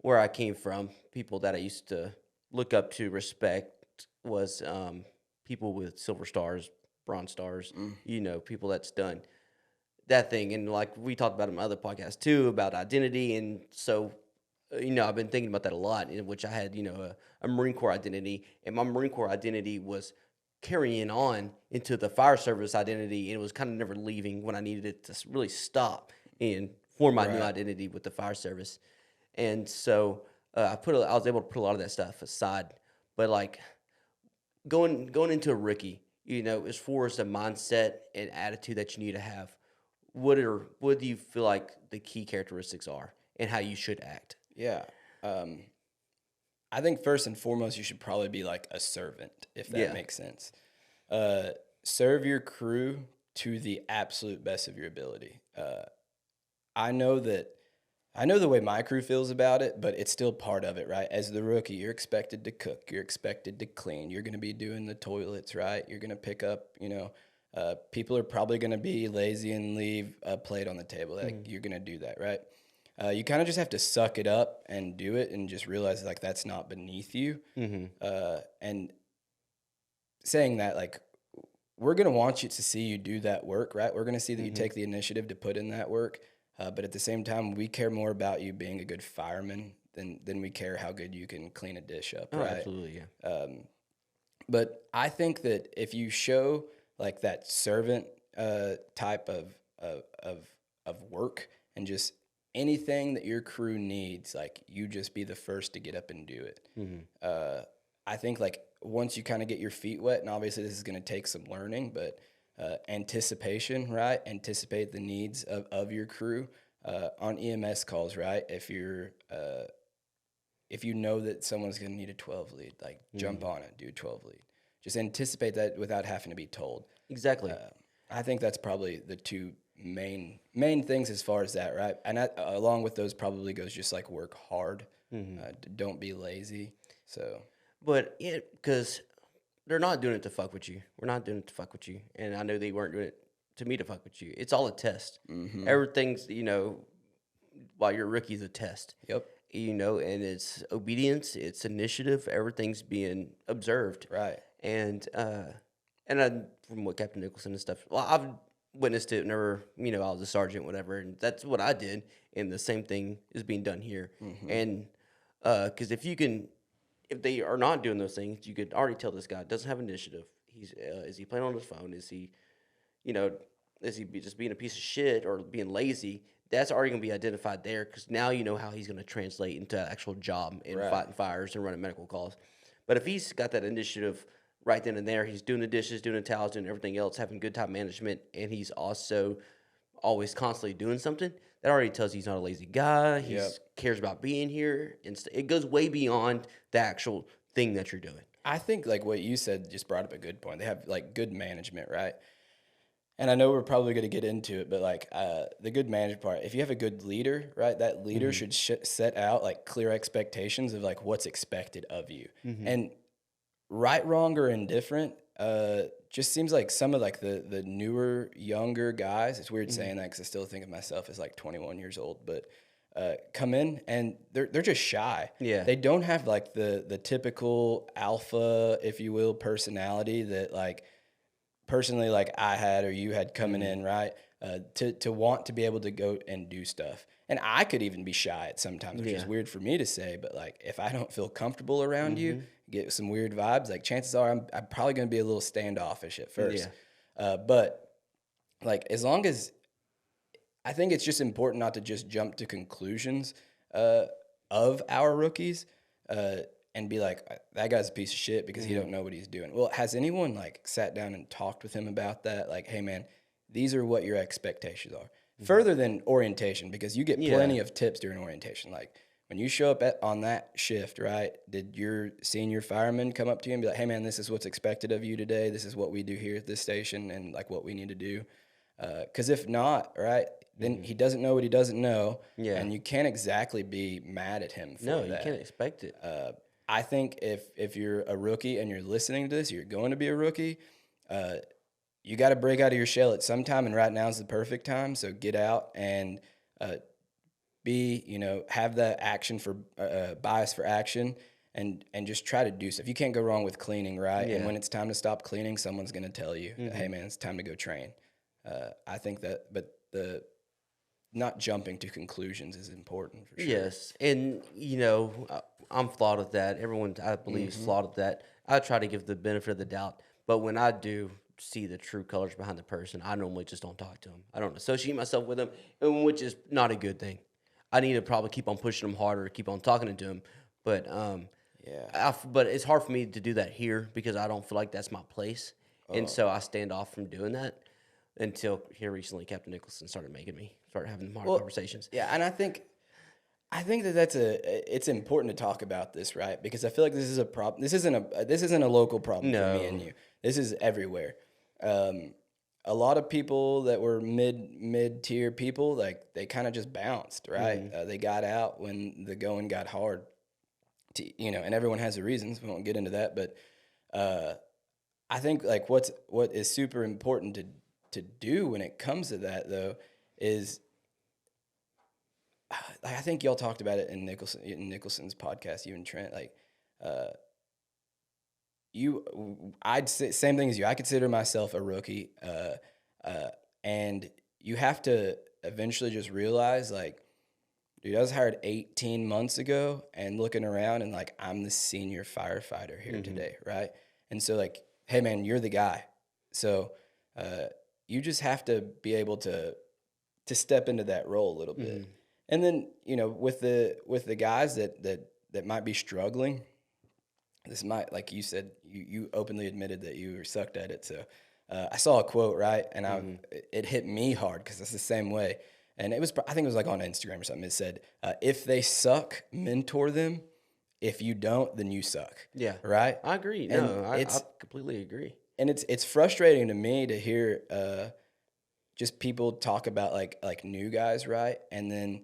where I came from, people that I used to look up to, respect was people with silver stars, bronze stars. People that's done that thing, and like we talked about in my other podcast too about identity, and so I've been thinking about that a lot, in which I had a Marine Corps identity, and my Marine Corps identity was carrying on into the fire service identity, and it was kind of never leaving when I needed it to really stop and form my new identity with the fire service. And so I was able to put a lot of that stuff aside, but like going into a rookie, as far as the mindset and attitude that you need to have, what do you feel like the key characteristics are and how you should act? Yeah. I think first and foremost, you should probably be like a servant, if that Yeah. makes sense. Uh, Serve your crew to the absolute best of your ability. I know that I know the way my crew feels about it, but it's still part of it, right? As the rookie, you're expected to cook, you're expected to clean, you're going to be doing the toilets, right? You're going to pick up, people are probably going to be lazy and leave a plate on the table. Like you're going to do that, right? You kind of just have to suck it up and do it, and just realize like that's not beneath you. And saying that, like, we're going to want you to see you do that work, right? We're going to see that you take the initiative to put in that work. But at the same time, we care more about you being a good fireman than we care how good you can clean a dish up, Oh, right? absolutely, yeah. But I think that if you show like that servant type of work, and just anything that your crew needs, like you just be the first to get up and do it. I think like once you kind of get your feet wet, and obviously this is going to take some learning, but anticipation, right? Anticipate the needs of your crew on EMS calls, right? If you know that someone's going to need a 12 lead, like jump on it, do a 12 lead. Just anticipate that without having to be told. Exactly. I think that's probably the two main things as far as that, right? And along with those probably goes just like work hard, don't be lazy. So, But because they're not doing it to fuck with you. We're not doing it to fuck with you. And I know they weren't doing it to me to fuck with you. It's all a test. Everything's, while you're a rookie is a test. yep, And it's obedience, it's initiative, everything's being observed. right. And from what Captain Nicholson and stuff, well, I've witnessed it whenever, I was a sergeant, whatever, and that's what I did. And the same thing is being done here. And because if they are not doing those things, you could already tell this guy doesn't have initiative. Is he playing on his phone? Is he, just being a piece of shit or being lazy? That's already going to be identified there, because now you know how he's going to translate into an actual job in Right. fighting fires and running medical calls. But if he's got that initiative right then and there, he's doing the dishes, doing the towels, doing everything else, having good time management, and he's also always constantly doing something, that already tells you he's not a lazy guy. He Yep. cares about being here. And it goes way beyond the actual thing that you're doing. I think like what you said just brought up a good point. They have like good management, right? And I know we're probably going to get into it, but like the good management part, if you have a good leader, right, that leader should set out like clear expectations of like what's expected of you. And right, wrong, or indifferent, just seems like some of like the newer, younger guys. It's weird saying that because I still think of myself as like 21 years old, but come in and they're just shy. Yeah. They don't have like the typical alpha, if you will, personality that like personally like I had or you had coming in, right? To want to be able to go and do stuff. And I could even be shy at sometimes, which is weird for me to say, but like if I don't feel comfortable around you, get some weird vibes, like chances are I'm probably going to be a little standoffish at first. But like as long as I think it's just important not to just jump to conclusions of our rookies and be like, that guy's a piece of shit because he don't know what he's doing. Well, has anyone like sat down and talked with him about that? Like, hey man, these are what your expectations are. Further than orientation, because you get plenty of tips during orientation. Like when you show up on that shift, right? Did your senior fireman come up to you and be like, hey man, this is what's expected of you today. This is what we do here at this station and like what we need to do. Because if not, right, then he doesn't know what he doesn't know. And you can't exactly be mad at him for that. No, you can't expect it. I think if you're a rookie and you're listening to this, you're going to be a rookie, you got to break out of your shell at some time, and right now is the perfect time. So get out and have that action for bias for action, and just try to do stuff. You can't go wrong with cleaning, right? And when it's time to stop cleaning, someone's going to tell you, hey man, it's time to go train. I think that, but the not jumping to conclusions is important for sure. Yes, and I'm flawed at that. Everyone, I believe, is flawed at that. I try to give the benefit of the doubt, but when I do see the true colors behind the person, I normally just don't talk to them. I don't associate myself with them, which is not a good thing. I need to probably keep on pushing them harder, keep on talking to them, but but it's hard for me to do that here because I don't feel like that's my place. And so I stand off from doing that until here recently Captain Nicholson started having hard conversations. Yeah, and I think that it's important to talk about this, right? Because I feel like this is a problem. This isn't a local problem for me and you. This is everywhere. A lot of people that were mid tier people, like they kind of just bounced, right? They got out when the going got hard, and everyone has their reasons. We won't get into that, but I think like what is super important to do when it comes to that though is, I think y'all talked about it in Nicholson's podcast, you and Trent, like, I'd say same thing as you. I consider myself a rookie, and you have to eventually just realize, like, dude, I was hired 18 months ago, and looking around, and like, I'm the senior firefighter here today, right? And so, like, hey, man, you're the guy. So, you just have to be able to step into that role a little bit. And then, with the guys that might be struggling, this might, like you said, you openly admitted that you were sucked at it. So I saw a quote, right? And it hit me hard because it's the same way. And I think it was like on Instagram or something. It said, if they suck, mentor them. If you don't, then you suck. Yeah. Right? I agree. I completely agree. And it's frustrating to me to hear just people talk about like new guys, right? And then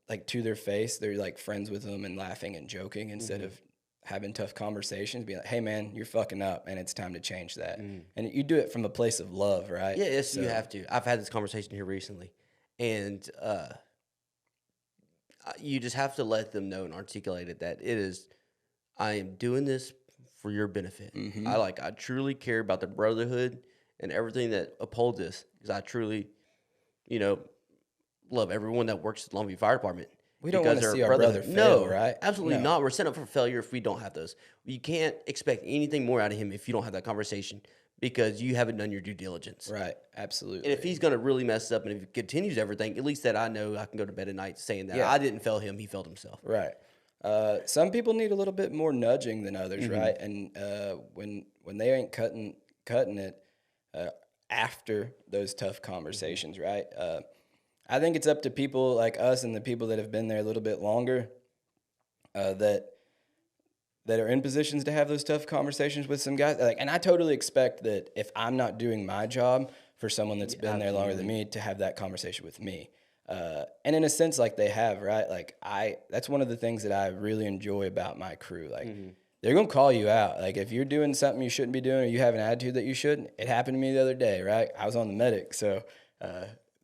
like to their face, they're like friends with them and laughing and joking instead of having tough conversations, being like, hey man, you're fucking up and it's time to change that. And you do it from a place of love, right? Yeah, yes, you have to. I've had this conversation here recently, and you just have to let them know and articulate it that I am doing this for your benefit. I truly care about the brotherhood and everything that upholds this, because I truly, love everyone that works at the Longview Fire Department. We don't want to see our brother fail, right? Absolutely not. We're set up for failure if we don't have those. You can't expect anything more out of him if you don't have that conversation, because you haven't done your due diligence. Right, absolutely. And if he's going to really mess up and if he continues everything, at least that I know I can go to bed at night saying that I didn't fail him, he failed himself. Right. Some people need a little bit more nudging than others, right? And when they ain't cutting it after those tough conversations, right? I think it's up to people like us and the people that have been there a little bit longer that are in positions to have those tough conversations with some guys. And I totally expect that if I'm not doing my job, for someone that's been there longer than me to have that conversation with me. And in a sense, like they have, right? Like that's one of the things that I really enjoy about my crew. Like they're going to call you out. Like if you're doing something you shouldn't be doing, or you have an attitude that you shouldn't. It happened to me the other day, right? I was on the medic. So,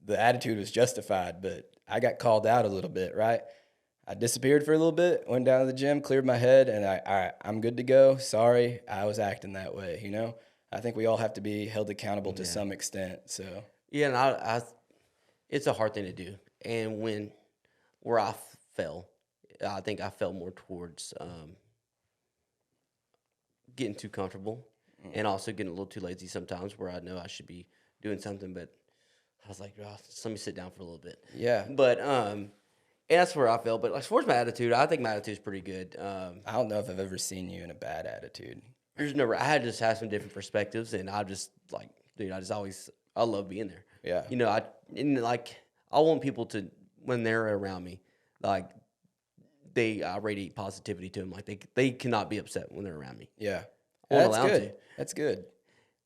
the attitude was justified, but I got called out a little bit, right? I disappeared for a little bit, went down to the gym, cleared my head, and all right, I'm good to go. Sorry, I was acting that way, I think we all have to be held accountable to some extent, so. Yeah, and I it's a hard thing to do. And where I fell, I think I fell more towards getting too comfortable and also getting a little too lazy sometimes, where I know I should be doing something, but I was like, oh, let me sit down for a little bit. Yeah. But and that's where I felt. But as far as my attitude, I think my attitude is pretty good. I don't know if I've ever seen you in a bad attitude. I had just had some different perspectives, and I just like, dude, I love being there. Yeah. I want people to, when they're around me, like I radiate positivity to them. Like they cannot be upset when they're around me. Yeah. That's good. That's good.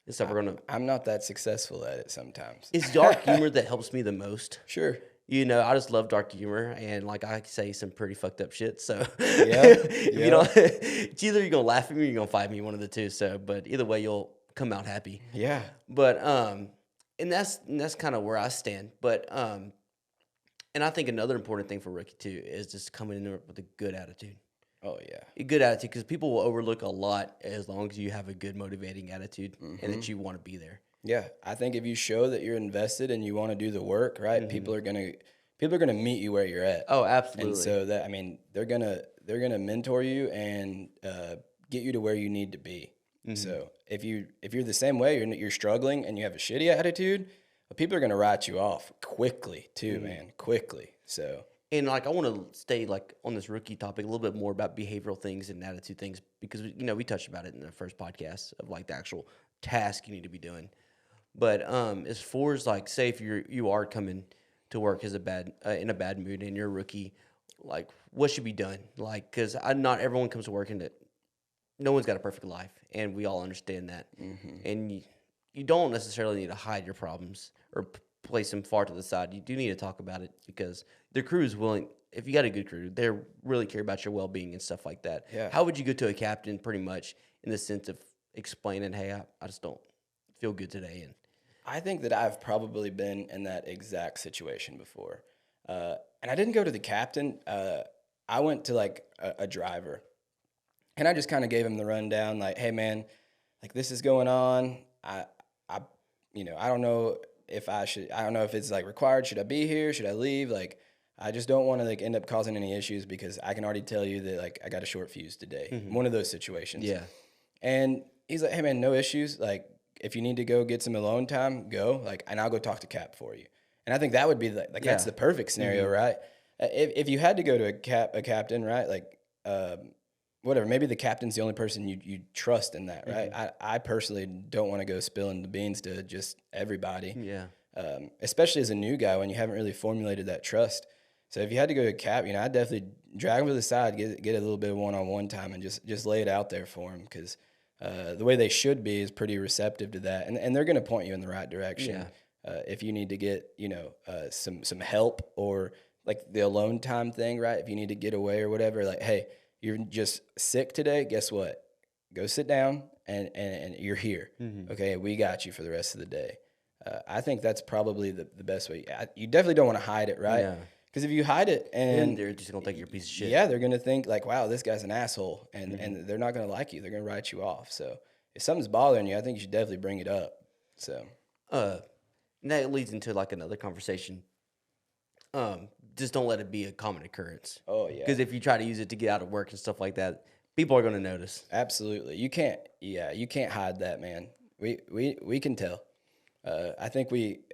And so I'm not that successful at it sometimes. It's dark humor that helps me the most. Sure. I just love dark humor, and like I say some pretty fucked up shit. So it's either you're gonna laugh at me or you're gonna fight me, one of the two. So, but either way, you'll come out happy. Yeah. But and that's kind of where I stand. But and I think another important thing for rookie too is just coming in there with a good attitude. Oh yeah, a good attitude, because people will overlook a lot as long as you have a good motivating attitude and that you want to be there. Yeah, I think if you show that you're invested and you want to do the work, right, people are gonna meet you where you're at. Oh, absolutely. And so they're gonna mentor you and get you to where you need to be. So if you're the same way, you're struggling and you have a shitty attitude, people are gonna write you off quickly too, man, quickly. So. And I want to stay on this rookie topic a little bit more about behavioral things and attitude things, because we touched about it in the first podcast of the actual task you need to be doing. But as far as like, say if you are coming to work as a bad in a bad mood and you're a rookie, like what should be done? Like, because not everyone comes to work and no one's got a perfect life, and we all understand that. And you don't necessarily need to hide your problems or place them far to the side. You do need to talk about it because the crew is willing. If you got a good crew, they really care about your well being and stuff like that. Yeah. How would you go to a captain, pretty much, in the sense of explaining, "Hey, I just don't feel good today," and I think that I've probably been in that exact situation before. And I didn't go to the captain. I went to like a driver, and I just kind of gave him the rundown, like, "Hey, man, like this is going on. I, I don't know if I should. I don't know if it's like required. Should I be here? Should I leave? Like, I just don't want to like end up causing any issues because I can already tell you that like I got a short fuse today. One of those situations. yeah, And he's like, "Hey, man, no issues. Like, if you need to go get some alone time, go. Like, and I'll go talk to Cap for you." And I think that would be like that's Yeah. the perfect scenario, right? If you had to go to a captain, right? Like, whatever. Maybe the captain's the only person you trust in that, right? I personally don't want to go spilling the beans to just everybody, yeah, especially as a new guy when you haven't really formulated that trust. So if you had to go to Cap, I'd definitely drag him to the side, get a little bit of one-on-one time, and just lay it out there for him because the way they should be is pretty receptive to that, and they're going to point you in the right direction. Yeah. If you need to get some help or like the alone time thing, right? If you need to get away or whatever, like, hey, you're just sick today. Guess what? Go sit down and you're here. Okay, we got you for the rest of the day. I think that's probably the best way. You definitely don't want to hide it, right? Yeah. Because if you hide it and they're just gonna think you're a piece of shit. yeah, they're gonna think like, wow, this guy's an asshole, and they're not gonna like you. They're gonna write you off. So if something's bothering you, I think you should definitely bring it up. So And that leads into like another conversation. Just don't let it be a common occurrence. oh yeah, Because if you try to use it to get out of work and stuff like that, people are gonna notice. absolutely, you can't hide that, man. We can tell. I think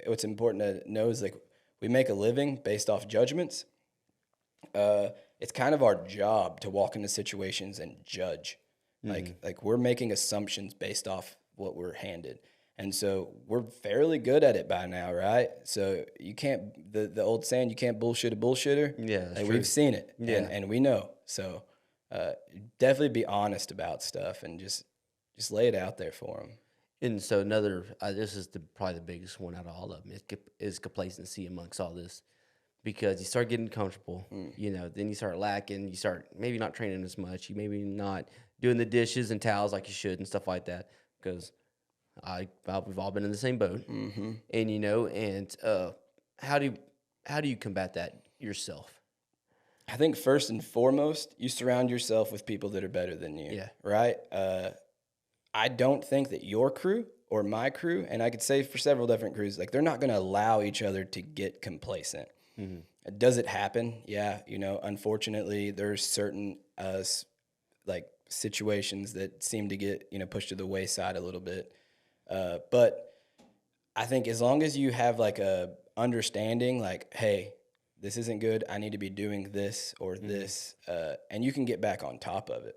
what's important to know is like we make a living based off judgments. It's kind of our job to walk into situations and judge. Like we're making assumptions based off what we're handed. And so we're fairly good at it by now, right? So you can't the old saying, you can't bullshit a bullshitter. Yeah, that's like true. we've seen it. Yeah. And we know. So definitely be honest about stuff and just lay it out there for them. And so this is probably the biggest one out of all of them is complacency amongst all this, because you start getting comfortable, then you start lacking, you start maybe not training as much, you maybe not doing the dishes and towels like you should and stuff like that, because we've all been in the same boat, and how do you combat that yourself? I think first and foremost, you surround yourself with people that are better than you. Yeah. Right? I don't think that your crew or my crew, and I could say for several different crews, like they're not going to allow each other to get complacent. Does it happen? Yeah. Unfortunately, there's certain like situations that seem to get pushed to the wayside a little bit. But I think as long as you have like a understanding, like, hey, this isn't good, I need to be doing this or this, and you can get back on top of it.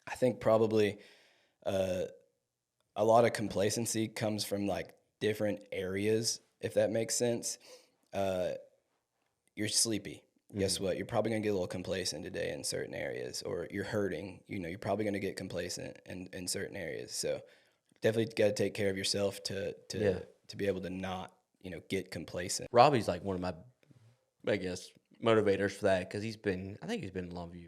I think probably a lot of complacency comes from like different areas, if that makes sense. You're sleepy. Guess what? You're probably going to get a little complacent today in certain areas, or you're hurting. You're probably going to get complacent in certain areas. So definitely got to take care of yourself to be able to not, get complacent. Robbie's like one of my, I guess, motivators for that, because I think he's been in Longview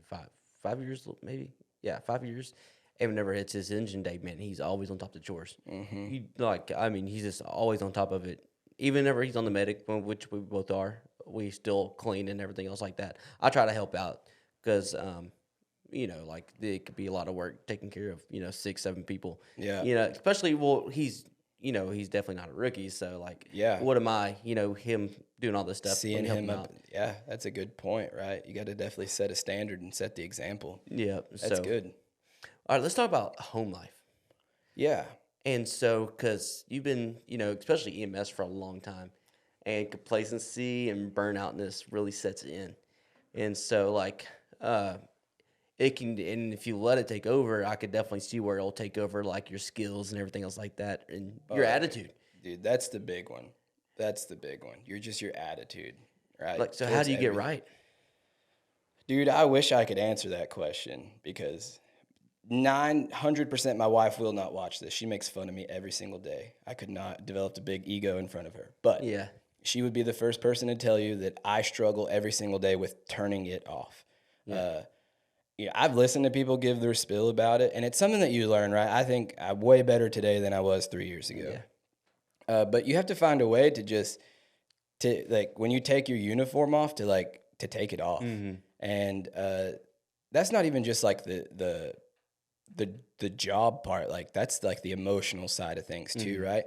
5 years, maybe. Yeah, 5 years. And whenever it's his engine day, man, he's always on top of the chores. He's just always on top of it. Even whenever he's on the medic, which we both are, we still clean and everything else like that. I try to help out because, like it could be a lot of work taking care of, 6, 7 people. Yeah. Especially, he's definitely not a rookie. So, like, Yeah. what am I, him doing all this stuff. Seeing help him up. out. Yeah, that's a good point, right? You got to definitely set a standard and set the example. Yeah. That's good. All right, let's talk about home life. Yeah. And so, because you've been, especially EMS for a long time, and complacency and burnoutness really sets in. And so, like, it can, and if you let it take over, I could definitely see where it'll take over like your skills and everything else like that, and your attitude. Dude, that's the big one. That's the big one. You're just your attitude, right? Like, so how Towards do you get everything. right? Dude, I wish I could answer that question because 900% my wife will not watch this. She makes fun of me every single day. I could not develop a big ego in front of her. But Yeah. she would be the first person to tell you that I struggle every single day with turning it off. Yeah. I've listened to people give their spill about it, and it's something that you learn, right? I think I'm way better today than I was 3 years ago. Yeah. But you have to find a way to like when you take your uniform off to take it off, and that's not even just like the job part. Like that's like the emotional side of things too, right?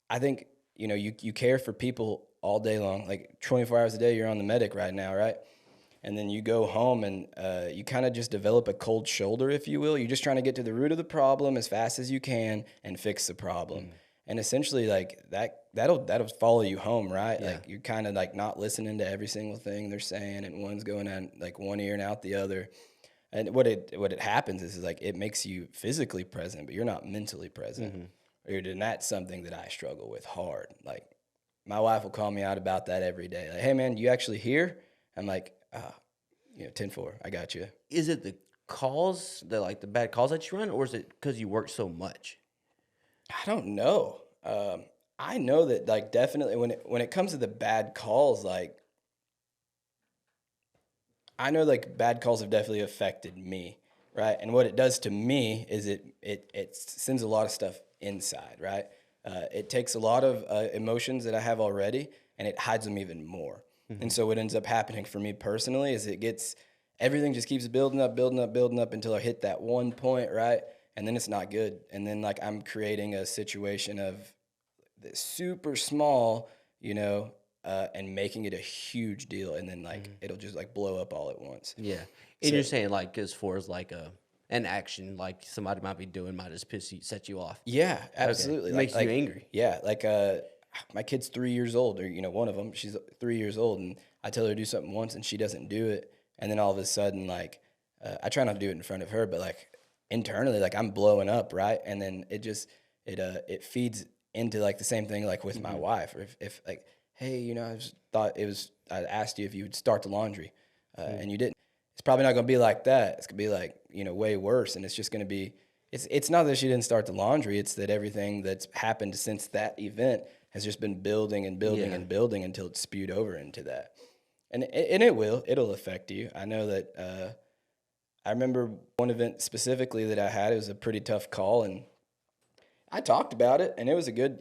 I think you care for people all day long, like 24 hours a day. You're on the medic right now, right? And then you go home and you kind of just develop a cold shoulder, if you will. You're just trying to get to the root of the problem as fast as you can and fix the problem. And essentially, like that'll follow you home, right? Yeah. Like you're kind of like not listening to every single thing they're saying, and one's going on like one ear and out the other. And what it happens is like it makes you physically present, but you're not mentally present. And that's something that I struggle with hard. Like my wife will call me out about that every day. Like, hey man, you actually here? I'm like, 10-4, I got you. Is it the calls, the bad calls that you run, or is it because you work so much? I don't know. I know that like definitely when it comes to the bad calls, like I know like bad calls have definitely affected me, right? And what it does to me is it sends a lot of stuff inside, right? It takes a lot of emotions that I have already and it hides them even more. And so what ends up happening for me personally is everything just keeps building up, building up, building up until I hit that one point, right? And then it's not good. And then like I'm creating a situation of this super small, and making it a huge deal. And then like it'll just like blow up all at once. Yeah. And you're saying like as far as like an action like somebody might be doing might just set you off. Yeah, absolutely. Okay. Makes you angry. Yeah, like my kid's 3 years old, or one of them, she's 3 years old, and I tell her to do something once, and she doesn't do it, and then all of a sudden, like, I try not to do it in front of her, but like internally, like I'm blowing up, right? And then it feeds into like the same thing, like with my wife, or if like, hey, I asked you if you would start the laundry, and you didn't. It's probably not gonna be like that. It's gonna be like way worse, and it's just gonna be. It's not that she didn't start the laundry. It's that everything that's happened since that event has just been building and building and building until it's spewed over into that. And it'll affect you. I know that I remember one event specifically that I had. It was a pretty tough call, and I talked about it, and it was a good,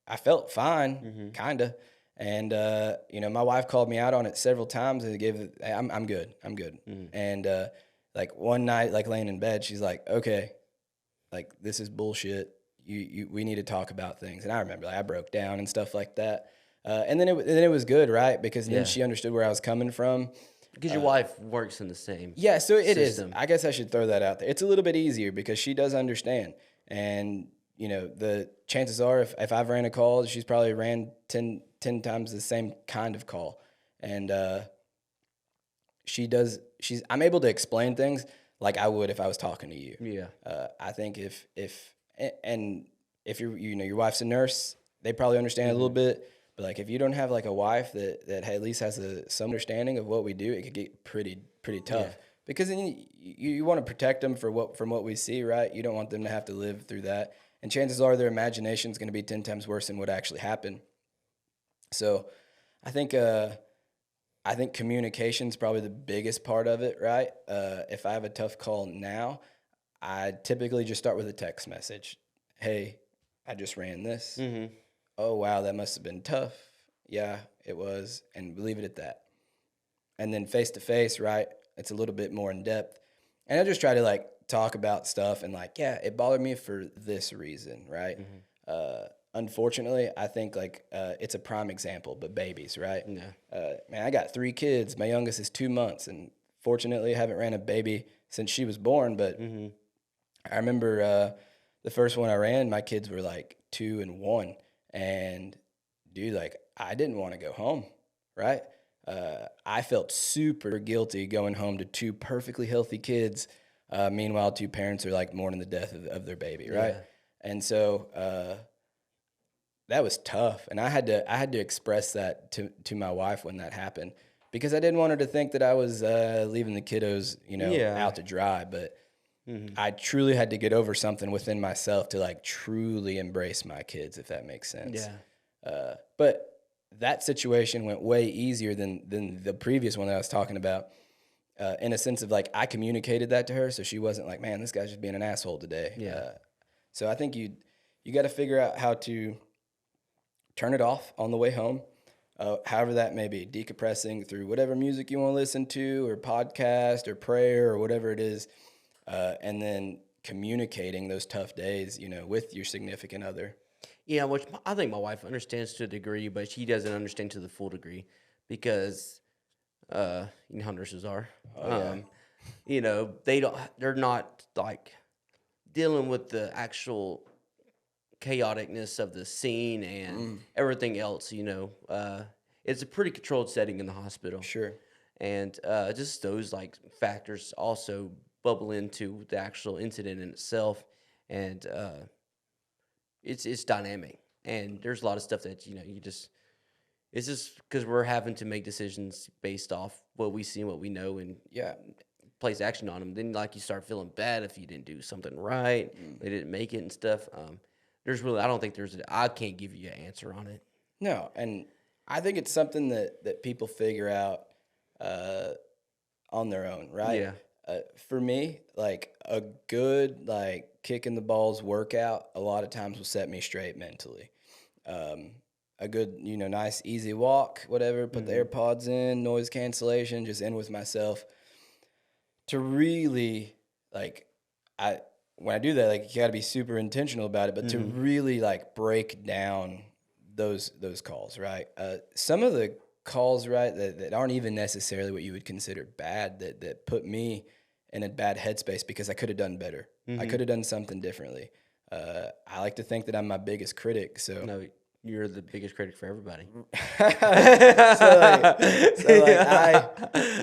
I felt fine, kind of. And, my wife called me out on it several times and I'm good. And like one night, like laying in bed, she's like, okay, like this is bullshit. We need to talk about things. And I remember like I broke down and stuff like that. And then it was good, right? Because then she understood where I was coming from. Because your wife works in the same Yeah, so it system. is. I guess I should throw that out there. It's a little bit easier because she does understand. And, the chances are if I've ran a call, she's probably ran 10 times the same kind of call. And I'm able to explain things like I would if I was talking to you. Yeah. I think if your wife's a nurse, they probably understand a little bit. But like if you don't have like a wife that at least has some understanding of what we do, it could get pretty tough. Yeah. Because then you want to protect them from what we see, right? You don't want them to have to live through that. And chances are their imagination is going to be 10 times worse than what actually happened. So I think communication is probably the biggest part of it, right? If I have a tough call now, I typically just start with a text message. Hey, I just ran this. Oh, wow, that must have been tough. Yeah, it was. And leave it at that. And then face-to-face, right, it's a little bit more in-depth. And I just try to, like, talk about stuff and, like, yeah, it bothered me for this reason, right? Unfortunately, I think, like, it's a prime example, but babies, right? Yeah. Man, I got 3 kids. My youngest is 2 months. And fortunately, I haven't ran a baby since she was born. But I remember the first one I ran, my kids were, like, 2 and 1. And, dude, like, I didn't want to go home, right? I felt super guilty going home to two perfectly healthy kids. Meanwhile, two parents are like mourning the death of their baby, right? Yeah. And so that was tough, and I had to express that to my wife when that happened, because I didn't want her to think that I was leaving the kiddos, Yeah. out to dry. But I truly had to get over something within myself to like truly embrace my kids, if that makes sense. Yeah. But that situation went way easier than the previous one that I was talking about. In a sense of like, I communicated that to her, so she wasn't like, man, this guy's just being an asshole today. Yeah. So I think you got to figure out how to turn it off on the way home, however that may be, decompressing through whatever music you want to listen to, or podcast, or prayer, or whatever it is, and then communicating those tough days, with your significant other. Yeah, which I think my wife understands to a degree, but she doesn't understand to the full degree because you know how nurses are. Oh, yeah. They're not like dealing with the actual chaoticness of the scene and everything else. It's a pretty controlled setting in the hospital, Sure. and just those like factors also bubble into the actual incident in itself, and it's dynamic, and there's a lot of stuff that it's just because we're having to make decisions based off what we see and what we know and Yeah. place action on them. Then like you start feeling bad if you didn't do something right, they didn't make it and stuff. I don't think I can't give you an answer on it. No, and I think it's something that people figure out on their own, right? Yeah. For me, like a good like kicking the balls workout, a lot of times will set me straight mentally. A good, nice easy walk, whatever. Put the AirPods in, noise cancellation, just in with myself. To really like, when I do that, like you got to be super intentional about it, but to really like break down those calls, right? Some of the calls, right, that aren't even necessarily what you would consider bad, that put me in a bad headspace because I could have done better. I could have done something differently. I like to think that I'm my biggest critic, so No, you're the biggest critic for everybody.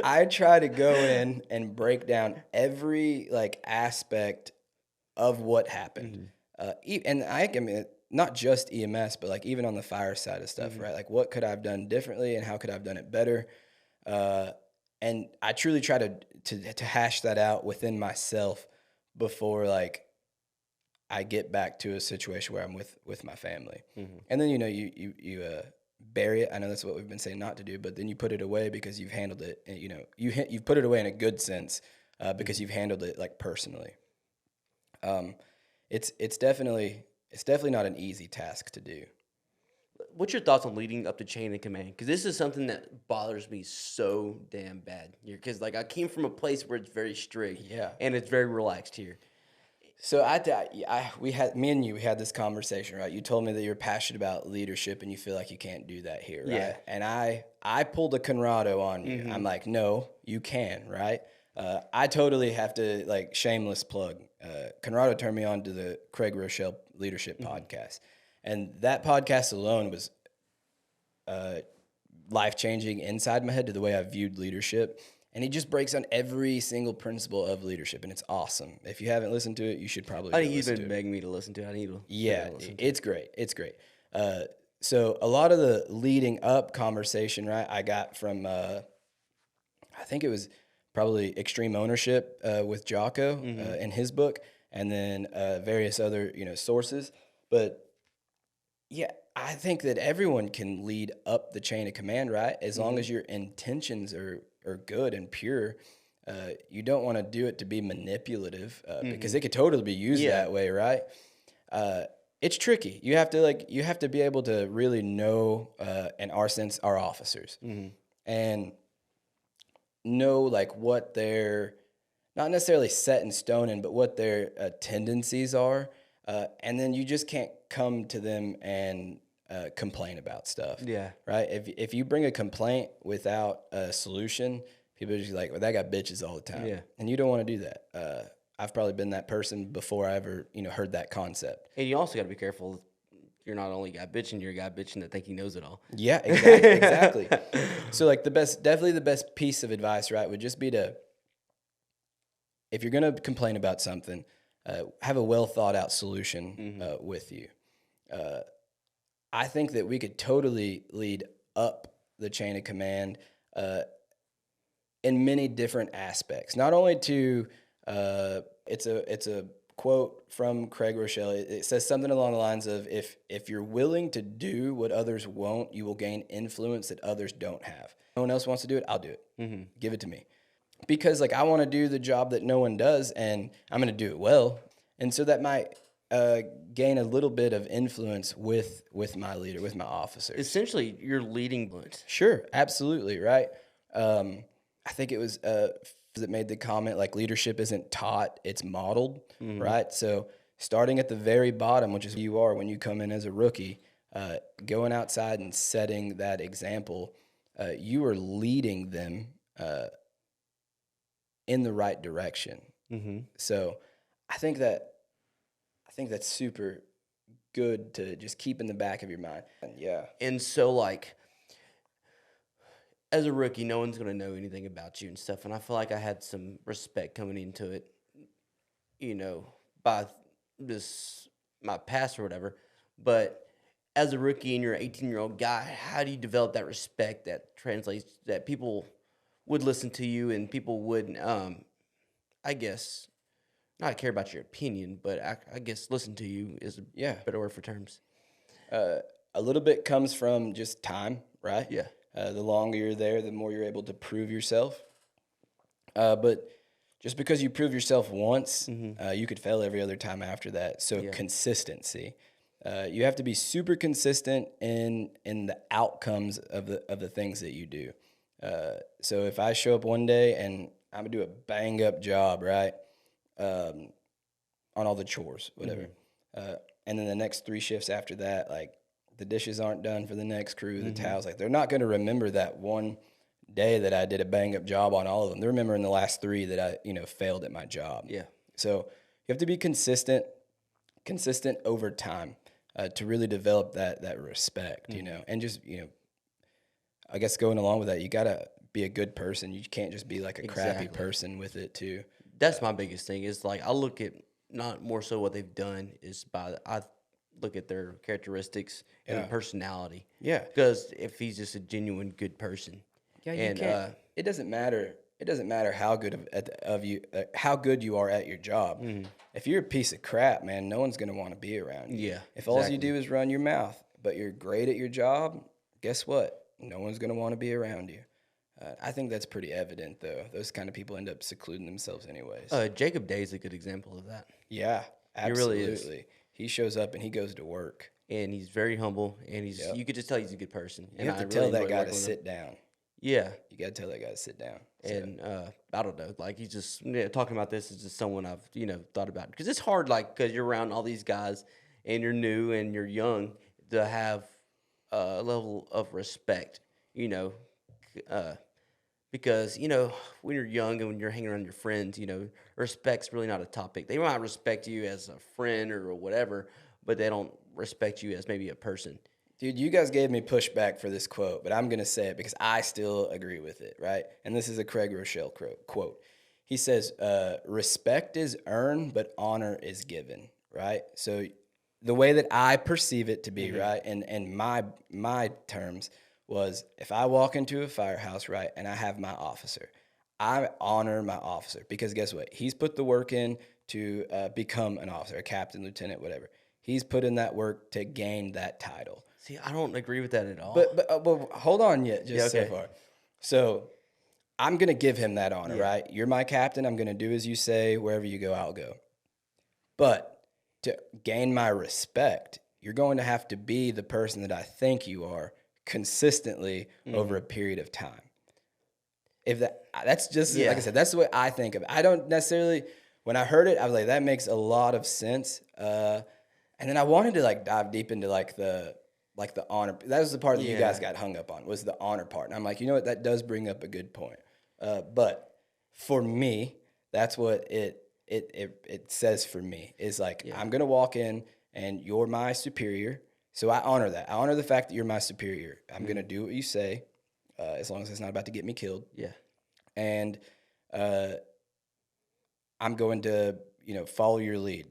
I try to go in and break down every like aspect of what happened. And I mean, not just EMS, but like even on the fire side of stuff, right? Like what could I have done differently and how could I have done it better? And I truly try to hash that out within myself before like I get back to a situation where I'm with my family. And then you bury it. I know that's what we've been saying not to do, but then you put it away because you've handled it. And, you've put it away in a good sense because you've handled it like personally. It's definitely not an easy task to do. What's your thoughts on leading up to chain of command? Because this is something that bothers me so damn bad. Because like I came from a place where it's very strict, Yeah. and it's very relaxed here. So we had this conversation, right? You told me that you're passionate about leadership and you feel like you can't do that here, right? Yeah. And I pulled a Conrado on you. I'm like, no, you can, right? I totally have to like shameless plug. Conrado turned me on to the Craig Rochelle Leadership Podcast, and that podcast alone was life-changing inside my head to the way I viewed leadership. And he just breaks down every single principle of leadership, and it's awesome. If you haven't listened to it, you should probably. I think you've been begging me to listen to it. I need to. Yeah, it's great. It's great. So a lot of the leading up conversation, right, I got from, I think it was probably Extreme Ownership with Jocko in his book, and then various other sources. But yeah, I think that everyone can lead up the chain of command, right? As long as your intentions are good and pure. You don't want to do it to be manipulative because it could totally be used that way, right? It's tricky. You have to be able to really know, in our sense, our officers, and know like what they're not necessarily set in stone in, but what their tendencies are, and then you just can't come to them and complain about stuff. Yeah. Right. If you bring a complaint without a solution, people are just like, well, that guy bitches all the time. Yeah. And you don't want to do that. I've probably been that person before I ever heard that concept. And you also got to be careful. you're not only a guy bitching, you're a guy bitching that think he knows it all. Yeah, exactly. So like definitely the best piece of advice, right, would just be to, if you're going to complain about something, have a well thought out solution with you. I think that we could totally lead up the chain of command in many different aspects. Not only to, it's a quote from Craig Rochelle. It says something along the lines of, if you're willing to do what others won't, you will gain influence that others don't have. No one else wants to do it, I'll do it. Give it to me. Because like I want to do the job that no one does, and I'm going to do it well. And so that might gain a little bit of influence with my leader, with my officers. Essentially, you're leading influence. Sure, absolutely, right. I think it was that made the comment like leadership isn't taught, it's modeled, right? So starting at the very bottom, which is who you are when you come in as a rookie, going outside and setting that example, you are leading them in the right direction. So I think that's super good to just keep in the back of your mind. And yeah. And so like, as a rookie, no one's going to know anything about you and stuff. And I feel like I had some respect coming into it, by my past or whatever. But as a rookie and you're an 18-year-old guy, how do you develop that respect that translates, that people would listen to you and people would, I guess, not care about your opinion, but I guess listen to you is a better word for terms. A little bit comes from just time, right? Yeah. The longer you're there, the more you're able to prove yourself. But just because you prove yourself once, you could fail every other time after that. So consistency. You have to be super consistent in the outcomes of the things that you do. So if I show up one day and I'm gonna do a bang up job, right, on all the chores, whatever, and then the next 3 shifts after that, like, the dishes aren't done for the next crew, the towels, like, they're not going to remember that one day that I did a bang-up job on all of them. They're remembering the last 3 that I, failed at my job. Yeah. So you have to be consistent over time to really develop that respect, and just, I guess going along with that, you got to be a good person. You can't just be like a crappy person with it too. That's my biggest thing is like, I look at not more so what they've done is I look at their characteristics and personality. Yeah. Because if he's just a genuine good person. Yeah, you can't. It doesn't matter. It doesn't matter how good how good you are at your job. If you're a piece of crap, man, no one's gonna want to be around you. Yeah. If all you do is run your mouth, but you're great at your job, guess what? No one's gonna want to be around you. I think that's pretty evident, though. Those kind of people end up secluding themselves anyways. Jacob Day is a good example of that. Yeah, absolutely. He really is. He shows up and he goes to work. And he's very humble, and you could just tell he's a good person. You have to tell that guy to sit down. Yeah. You got to tell that guy to sit down. And I don't know, like, he's just talking about this is just someone I've, thought about. Because it's hard, like, because you're around all these guys, and you're new and you're young, to have a level of respect, because, when you're young and when you're hanging around your friends, respect's really not a topic. They might respect you as a friend or whatever, but they don't respect you as maybe a person. Dude, you guys gave me pushback for this quote, but I'm going to say it because I still agree with it, right? And this is a Craig Rochelle quote. He says, respect is earned, but honor is given, right? So the way that I perceive it to be, right, and my terms was, if I walk into a firehouse, right, and I have my officer, I honor my officer because guess what? He's put the work in to become an officer, a captain, lieutenant, whatever. He's put in that work to gain that title. See, I don't agree with that at all. But hold on yet, so far. So I'm going to give him that honor, right? You're my captain. I'm going to do as you say. Wherever you go, I'll go. But to gain my respect, you're going to have to be the person that I think you are consistently over a period of time. If that's just, like I said, that's the way I think of it. I don't necessarily, when I heard it, I was like, that makes a lot of sense. And then I wanted to like dive deep into like the honor. That was the part that you guys got hung up on, was the honor part. And I'm like, you know what? That does bring up a good point. But for me, that's what it says for me is like, I'm going to walk in and you're my superior. So I honor that. I honor the fact that you're my superior. I'm going to do what you say, as long as it's not about to get me killed. Yeah. And I'm going to, follow your lead.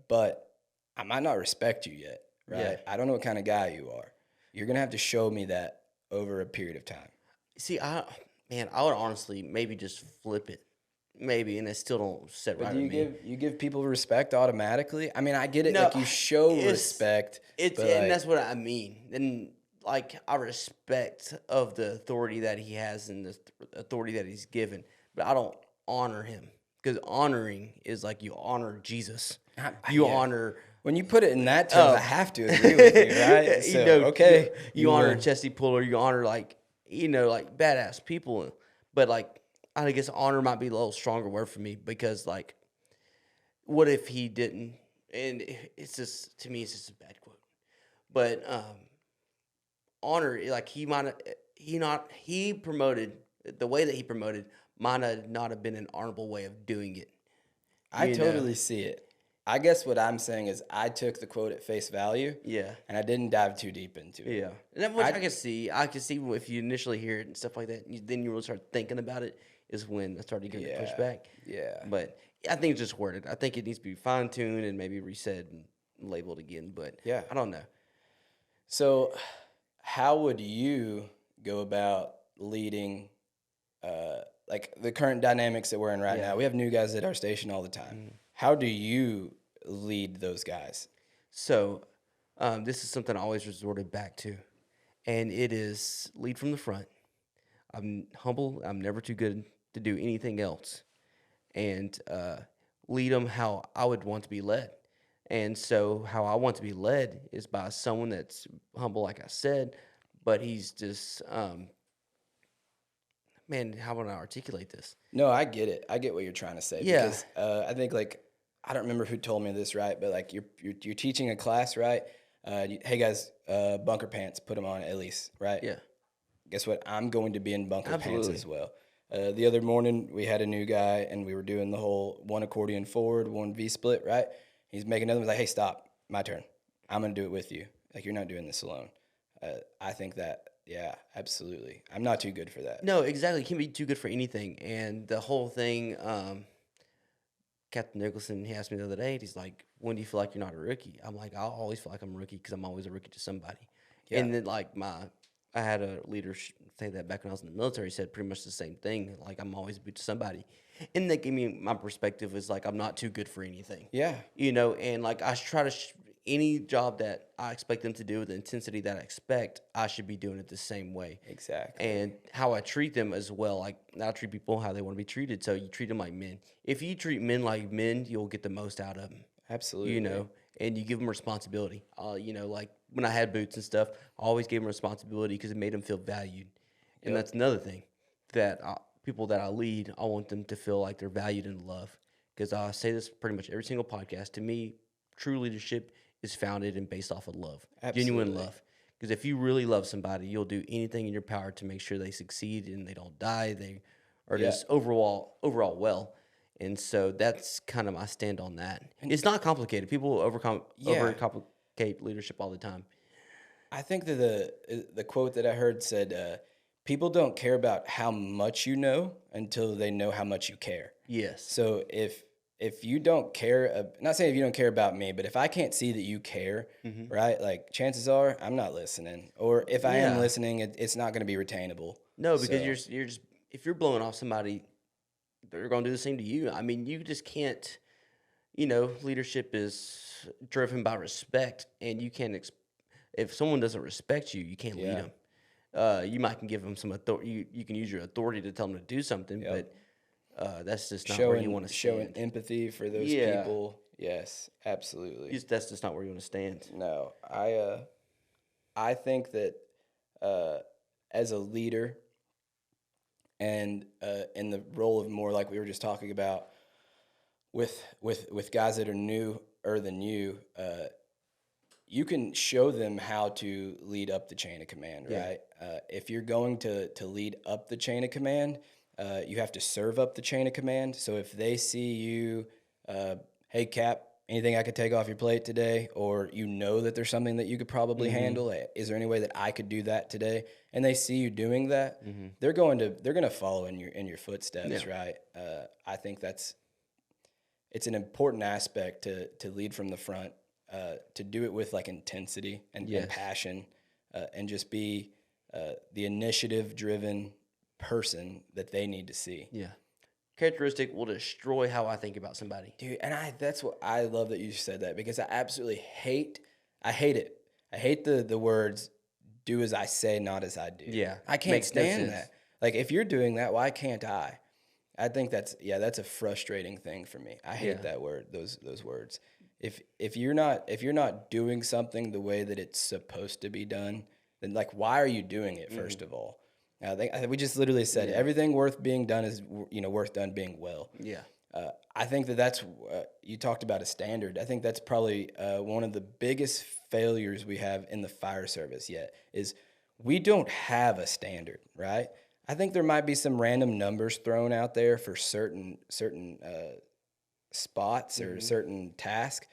But I might not respect you yet, right? Yeah. I don't know what kind of guy you are. You're going to have to show me that over a period of time. See, I would honestly maybe just flip it. Maybe, and it still don't sit But right do with me. you give people respect automatically? I mean, I get it. No, Like, you show it's respect. it's but, and like, that's what I mean. And like I respect of the authority that he has and the authority that he's given, but I don't honor him because honoring is like you honor Jesus. You yeah. honor. When you put it in that terms, I have to agree with you, right? So, okay. You honor win. Chesty Puller. You honor like badass people, but like I guess honor might be a little stronger word for me because like, what if he didn't? And it's just to me, it's just a bad quote. But honor, like he promoted the way that he promoted might not have been an honorable way of doing it. I You know? totally see it. I guess what I'm saying is I took the quote at face value. Yeah. And I didn't dive too deep into it. Yeah, and that which I can see. I can see if you initially hear it and stuff like that, then you really start thinking about it. Is when I started getting Yeah. pushback. Yeah. But I think it's just worded. I think it needs to be fine tuned and maybe reset and labeled again. But Yeah. I don't know. So, how would you go about leading, like the current dynamics that we're in right now? We have new guys at our station all the time. How do you lead those guys? So this is something I always resorted back to, and it is lead from the front. I'm humble. I'm never too good to do anything else, and lead them how I would want to be led. And so, how I want to be led is by someone that's humble, like I said, but he's just, man, how would I articulate this? No, I get it. I get what you're trying to say. Yeah. Because I think, like, I don't remember who told me this, right? But like you're teaching a class, right? Hey guys, bunker pants, put them on at least, right? Yeah. Guess what? I'm going to be in bunker pants Absolutely. as well. The other morning we had a new guy and we were doing the whole one accordion forward, one V split, right? He's making another one. Like, hey, stop, my turn. I'm gonna do it with you. Like, you're not doing this alone. I think that, yeah, absolutely. I'm not too good for that. No, exactly. You can't be too good for anything. And the whole thing, Captain Nicholson, he asked me the other day, he's like, when do you feel like you're not a rookie? I'm like, I'll always feel like I'm a rookie because I'm always a rookie to somebody. Yeah. And then, like, I had a leader say that back when I was in the military, said pretty much the same thing. Like, I'm always a boot to somebody. And that gave me my perspective is like, I'm not too good for anything. Yeah. And like, I try to, any job that I expect them to do with the intensity that I expect, I should be doing it the same way. Exactly. And how I treat them as well. Like, I treat people how they want to be treated. So you treat them like men. If you treat men like men, you'll get the most out of them. Absolutely. And you give them responsibility. Like when I had boots and stuff, I always gave them responsibility because it made them feel valued. And that's another thing that people that I lead, I want them to feel like they're valued and loved. Because I say this pretty much every single podcast. To me, true leadership is founded and based off of love, genuine love. Because if you really love somebody, you'll do anything in your power to make sure they succeed and they don't die. They are just overall well. And so that's kind of my stand on that. It's not complicated. People overcomplicate leadership all the time. I think that the quote that I heard said, people don't care about how much you know until they know how much you care. Yes. So if you don't care, not saying if you don't care about me, but if I can't see that you care, right, like chances are I'm not listening. Or if I am listening, it's not going to be retainable. No, because you're just if you're blowing off somebody, they're going to do the same to you. I mean, you just can't. Leadership is driven by respect, and you can't. If someone doesn't respect you, you can't lead them. You might can give them some authority. You can use your authority to tell them to do something, but that's just not where you want to stand. Showing empathy for those people. Yes, absolutely. That's just not where you want to stand. No, I think that as a leader and in the role of more like we were just talking about with guys that are newer than you, you can show them how to lead up the chain of command, right? If you're going to lead up the chain of command, you have to serve up the chain of command. So if they see you, hey, Cap, anything I could take off your plate today? Or you know that there's something that you could probably handle. Is there any way that I could do that today? And they see you doing that, they're going to follow in your footsteps, right? I think it's an important aspect to lead from the front, to do it with like intensity and passion, and just be the initiative-driven person that they need to see. Yeah. Characteristic will destroy how I think about somebody. Dude, and that's what I love that you said that, because I absolutely hate it. I hate the words, do as I say, not as I do. Yeah. I can't stand that. Like, if you're doing that, why can't I? I think that's a frustrating thing for me. I hate that word, those words. If you're not doing something the way that it's supposed to be done, then like, why are you doing it first of all? I think we just literally said everything worth being done is worth done being well. Yeah. I think that's you talked about a standard. I think that's probably one of the biggest failures we have in the fire service yet is we don't have a standard, right? I think there might be some random numbers thrown out there for certain spots or certain tasks,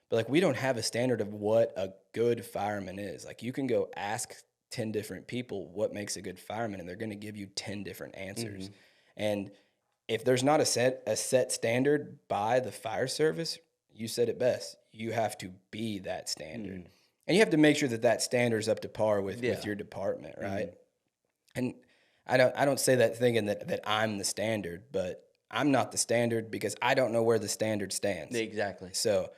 but like, we don't have a standard of what a good fireman is. Like, you can go ask 10 different people what makes a good fireman, and they're going to give you 10 different answers. And if there's not a set standard by the fire service, you said it best. You have to be that standard. And you have to make sure that standard is up to par with your department, right? And I don't say that thinking that I'm the standard, but I'm not the standard because I don't know where the standard stands. Exactly. So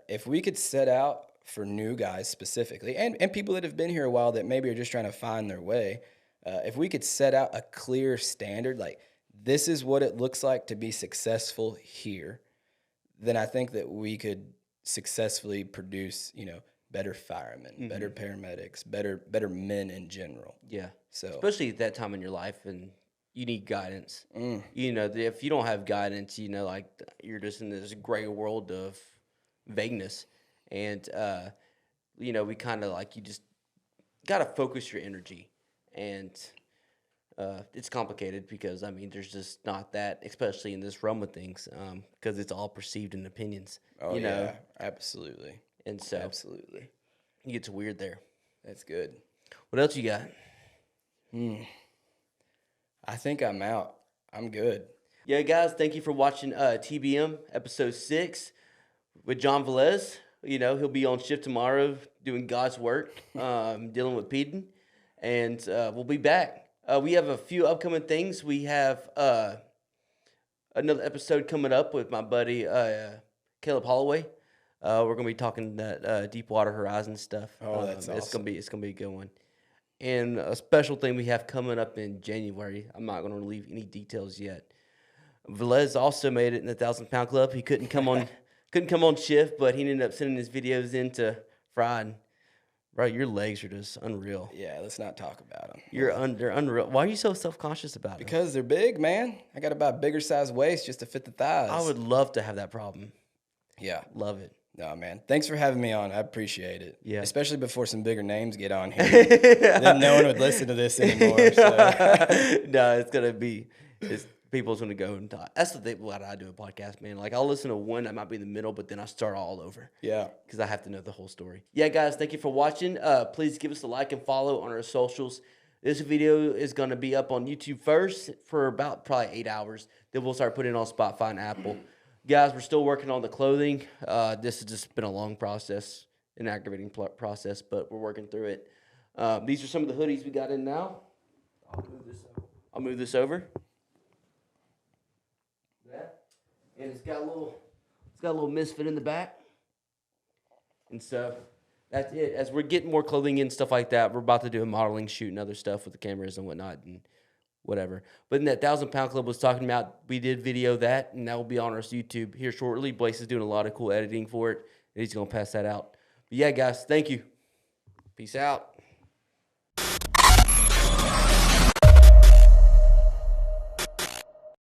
if we could set out for new guys specifically, and people that have been here a while that maybe are just trying to find their way, if we could set out a clear standard, like, this is what it looks like to be successful here, then I think that we could successfully produce, better firemen, better paramedics, better men in general. Yeah. So especially at that time in your life, and you need guidance. If you don't have guidance, like, you're just in this gray world of vagueness. And, we kind of like, you just got to focus your energy. And it's complicated because, there's just not that, especially in this realm of things, because it's all perceived in opinions. Oh, yeah, absolutely. And so absolutely, it gets weird there. That's good. What else you got? I think I'm out. I'm good. Yeah, guys, thank you for watching TBM episode 6 with John Velez. He'll be on shift tomorrow doing God's work, dealing with Peden, and we'll be back. We have a few upcoming things. We have another episode coming up with my buddy Caleb Holloway. We're gonna be talking that Deepwater Horizon stuff. Oh, that's awesome. It's gonna be a good one. And a special thing we have coming up in January. I'm not gonna leave any details yet. Velez also made it in the 1,000-pound club. He couldn't come on shift, but he ended up sending his videos in to Fried. Bro, your legs are just unreal. Yeah, let's not talk about them. They're unreal. Why are you so self-conscious about them? Because they're big, man. I got to buy a bigger size waist just to fit the thighs. I would love to have that problem. Yeah. Love it. No, man. Thanks for having me on. I appreciate it. Yeah. Especially before some bigger names get on here. Then no one would listen to this anymore. So. No, it's going to be... People's going to go and talk. That's the thing what I do a podcast, man. Like, I'll listen to one that might be in the middle, but then I start all over. Yeah. Because I have to know the whole story. Yeah, guys, thank you for watching. Please give us a like and follow on our socials. This video is going to be up on YouTube first for about probably 8 hours. Then we'll start putting it on Spotify and Apple. Guys, we're still working on the clothing. This has just been a long process, an aggravating process, but we're working through it. These are some of the hoodies we got in now. I'll move this over. And it's got a little misfit in the back. And so that's it. As we're getting more clothing and stuff like that, we're about to do a modeling shoot and other stuff with the cameras and whatnot and whatever. But in that 1,000-pound club was talking about, we did video that, and that will be on our YouTube here shortly. Blaze is doing a lot of cool editing for it, and he's going to pass that out. But yeah, guys, thank you. Peace out.